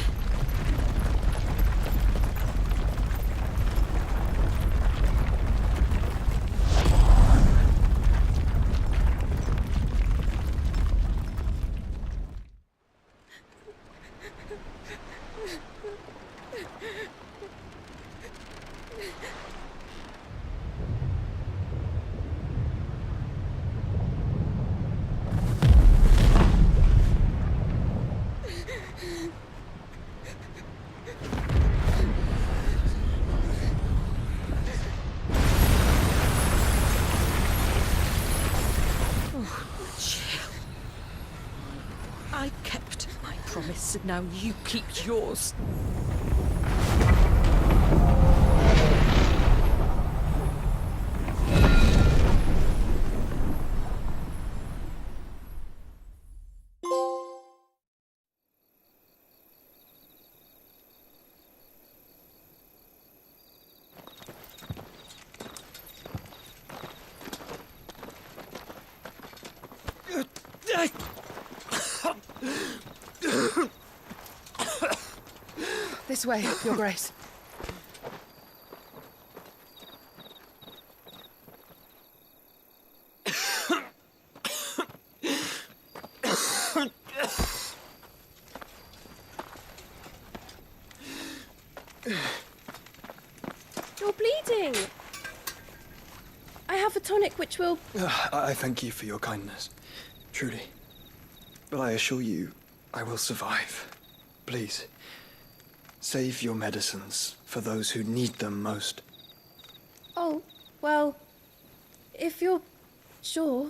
I kept my promise, and now you keep yours. This way, Your Grace. You're bleeding. I have a tonic which will... I thank you for your kindness, truly. But I assure you, I will survive. Please, save your medicines for those who need them most. Oh, well, if you're sure...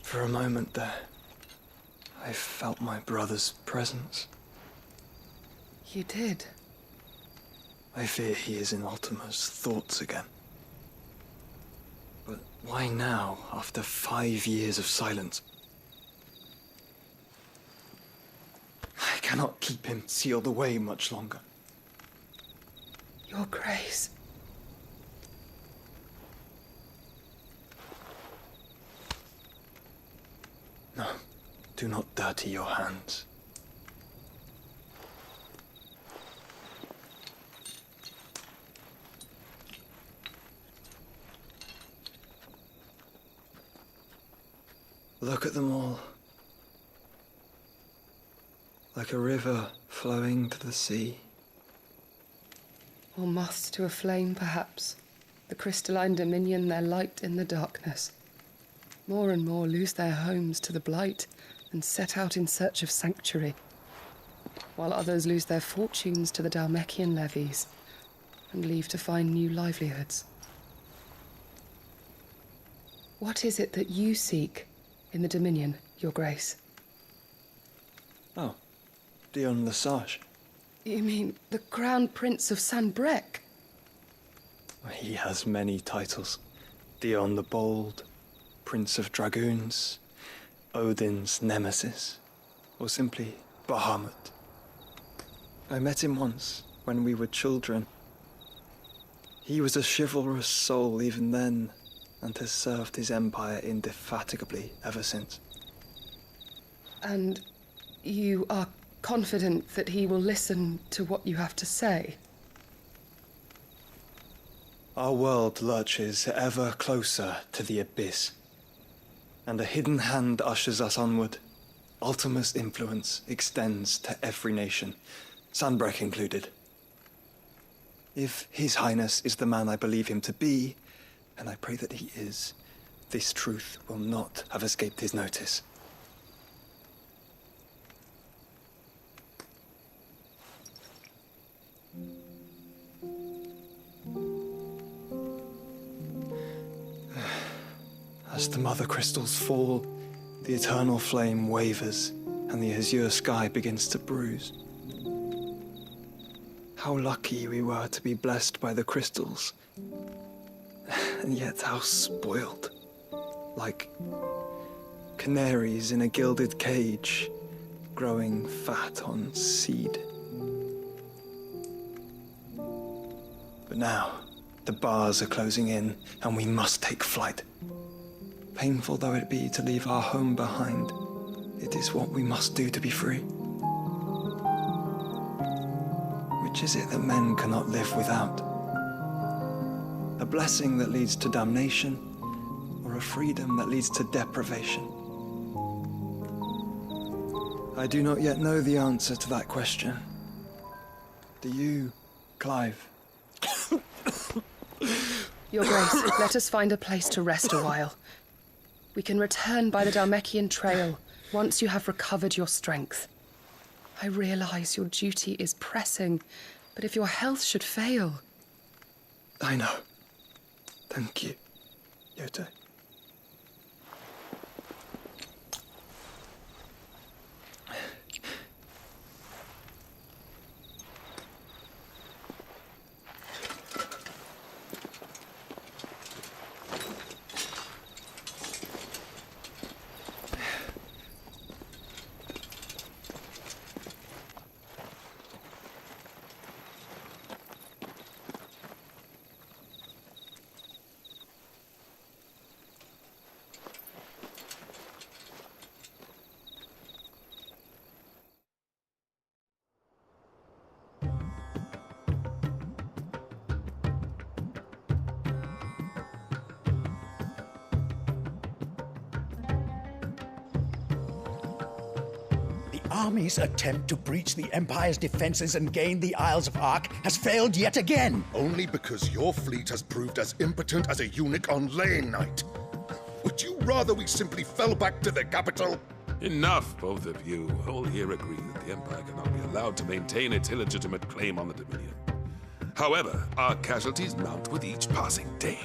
For a moment there, I felt my brother's presence. You did? I fear he is in Ultima's thoughts again. But why now, after 5 years of silence? I cannot keep him sealed away much longer. Your Grace. No, do not dirty your hands. Look at them all. Like a river flowing to the sea. Or moths to a flame, perhaps. The crystalline dominion, their light in the darkness. More and more lose their homes to the blight and set out in search of sanctuary, while others lose their fortunes to the Dhalmekian levies and leave to find new livelihoods. What is it that you seek in the Dominion, Your Grace? Oh, Dion Lesage. You mean the Crown Prince of Sanbreque? He has many titles. Dion the Bold, Prince of Dragoons, Odin's Nemesis, or simply Bahamut. I met him once, when we were children. He was a chivalrous soul even then, and has served his empire indefatigably ever since. And you are confident that he will listen to what you have to say? Our world lurches ever closer to the abyss, and a hidden hand ushers us onward. Ultima's influence extends to every nation, Sanbreque included. If His Highness is the man I believe him to be, and I pray that he is, this truth will not have escaped his notice. As the mother crystals fall, the eternal flame wavers, and the azure sky begins to bruise. How lucky we were to be blessed by the crystals, and yet how spoiled. Like canaries in a gilded cage, growing fat on seed. But now, the bars are closing in, and we must take flight. Painful though it be to leave our home behind, it is what we must do to be free. Which is it that men cannot live without? A blessing that leads to damnation, or a freedom that leads to deprivation? I do not yet know the answer to that question. Do you, Clive? Your Grace, let us find a place to rest a while. We can return by the Dhalmekian trail once you have recovered your strength. I realize your duty is pressing, but if your health should fail... I know. Thank you, Yote. army's attempt to breach the Empire's defenses and gain the Isles of Ark has failed yet again. Only because your fleet has proved as impotent as a eunuch on laying night. Would you rather we simply fell back to the capital? Enough, both of you. All here agree that the Empire cannot be allowed to maintain its illegitimate claim on the Dominion. However, our casualties mount with each passing day.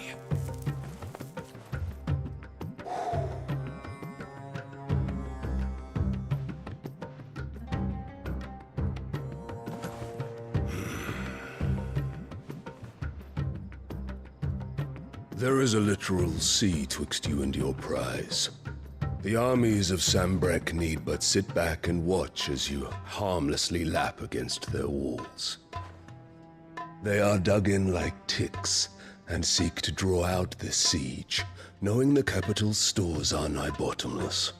There is a literal sea twixt you and your prize. The armies of Sambrek need but sit back and watch as you harmlessly lap against their walls. They are dug in like ticks and seek to draw out this siege, knowing the capital's stores are nigh bottomless.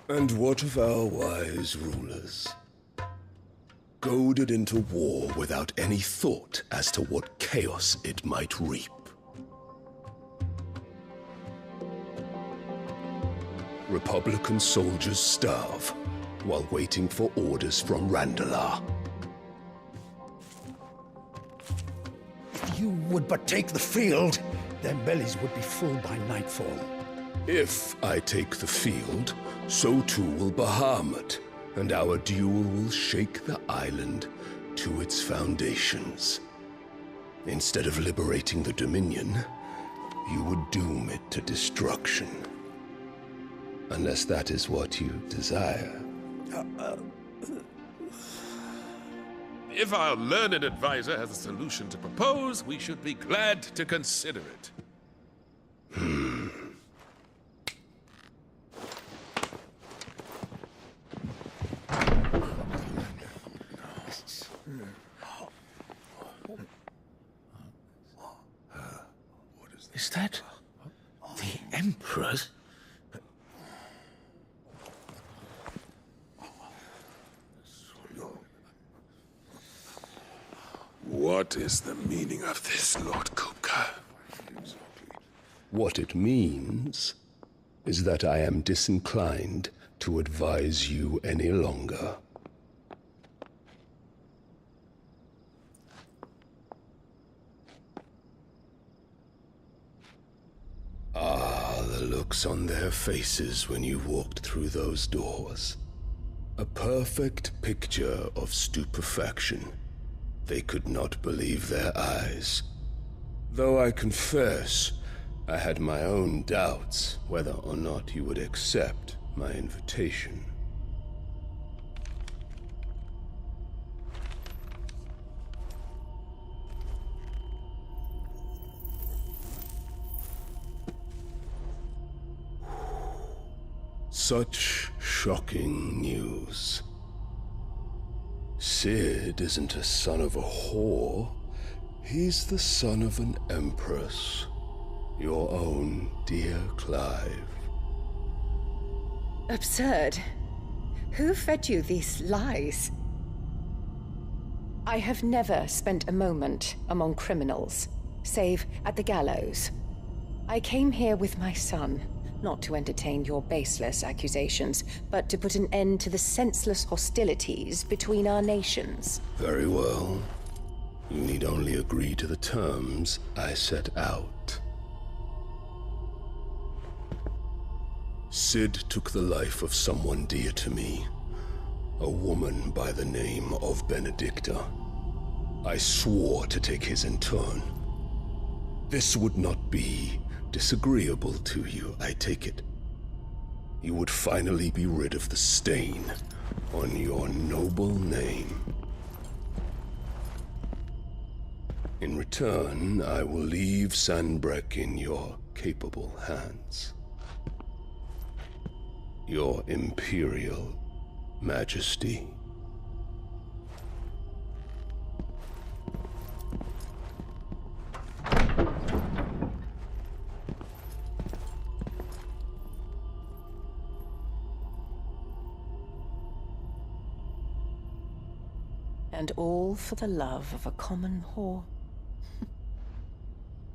And what of our wise rulers? Goaded into war without any thought as to what chaos it might reap. Republican soldiers starve while waiting for orders from Randalar. If you would but take the field, their bellies would be full by nightfall. If I take the field, so too will Bahamut, and our duel will shake the island to its foundations. Instead of liberating the Dominion, you would doom it to destruction. Unless that is what you desire. If our learned advisor has a solution to propose, we should be glad to consider it. Is that the Emperor's? What is the meaning of this, Lord Kupka? What it means is that I am disinclined to advise you any longer. Ah, the looks on their faces when you walked through those doors. A perfect picture of stupefaction. They could not believe their eyes. Though I confess, I had my own doubts whether or not you would accept my invitation. Such shocking news. Sid isn't a son of a whore. He's the son of an empress. Your own dear Clive. Absurd. Who fed you these lies? I have never spent a moment among criminals, save at the gallows. I came here with my son, not to entertain your baseless accusations, but to put an end to the senseless hostilities between our nations. Very well. You need only agree to the terms I set out. Sid took the life of someone dear to me, a woman by the name of Benedicta. I swore to take his in turn. This would not be disagreeable to you, I take it. You would finally be rid of the stain on your noble name. In return, I will leave Sanbrek in your capable hands. Your Imperial Majesty. And all for the love of a common whore.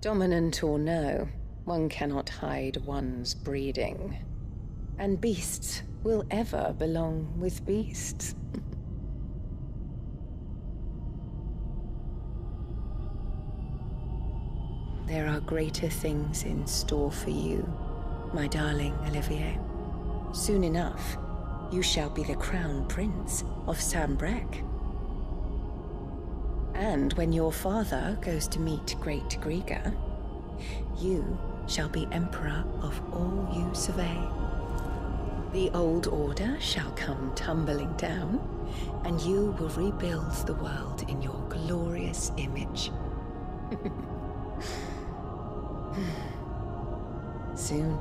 Dominant or no, one cannot hide one's breeding. And beasts will ever belong with beasts. There are greater things in store for you, my darling Olivier. Soon enough, you shall be the crown prince of Sambrec. And when your father goes to meet Great Griga, you shall be emperor of all you survey. The old order shall come tumbling down, and you will rebuild the world in your glorious image. Soon.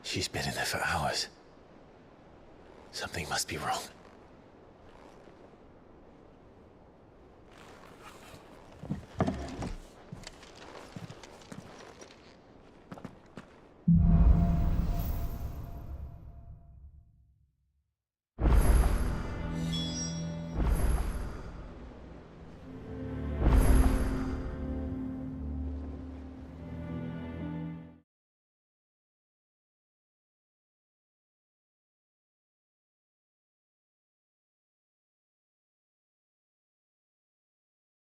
She's been in there for hours. Something must be wrong.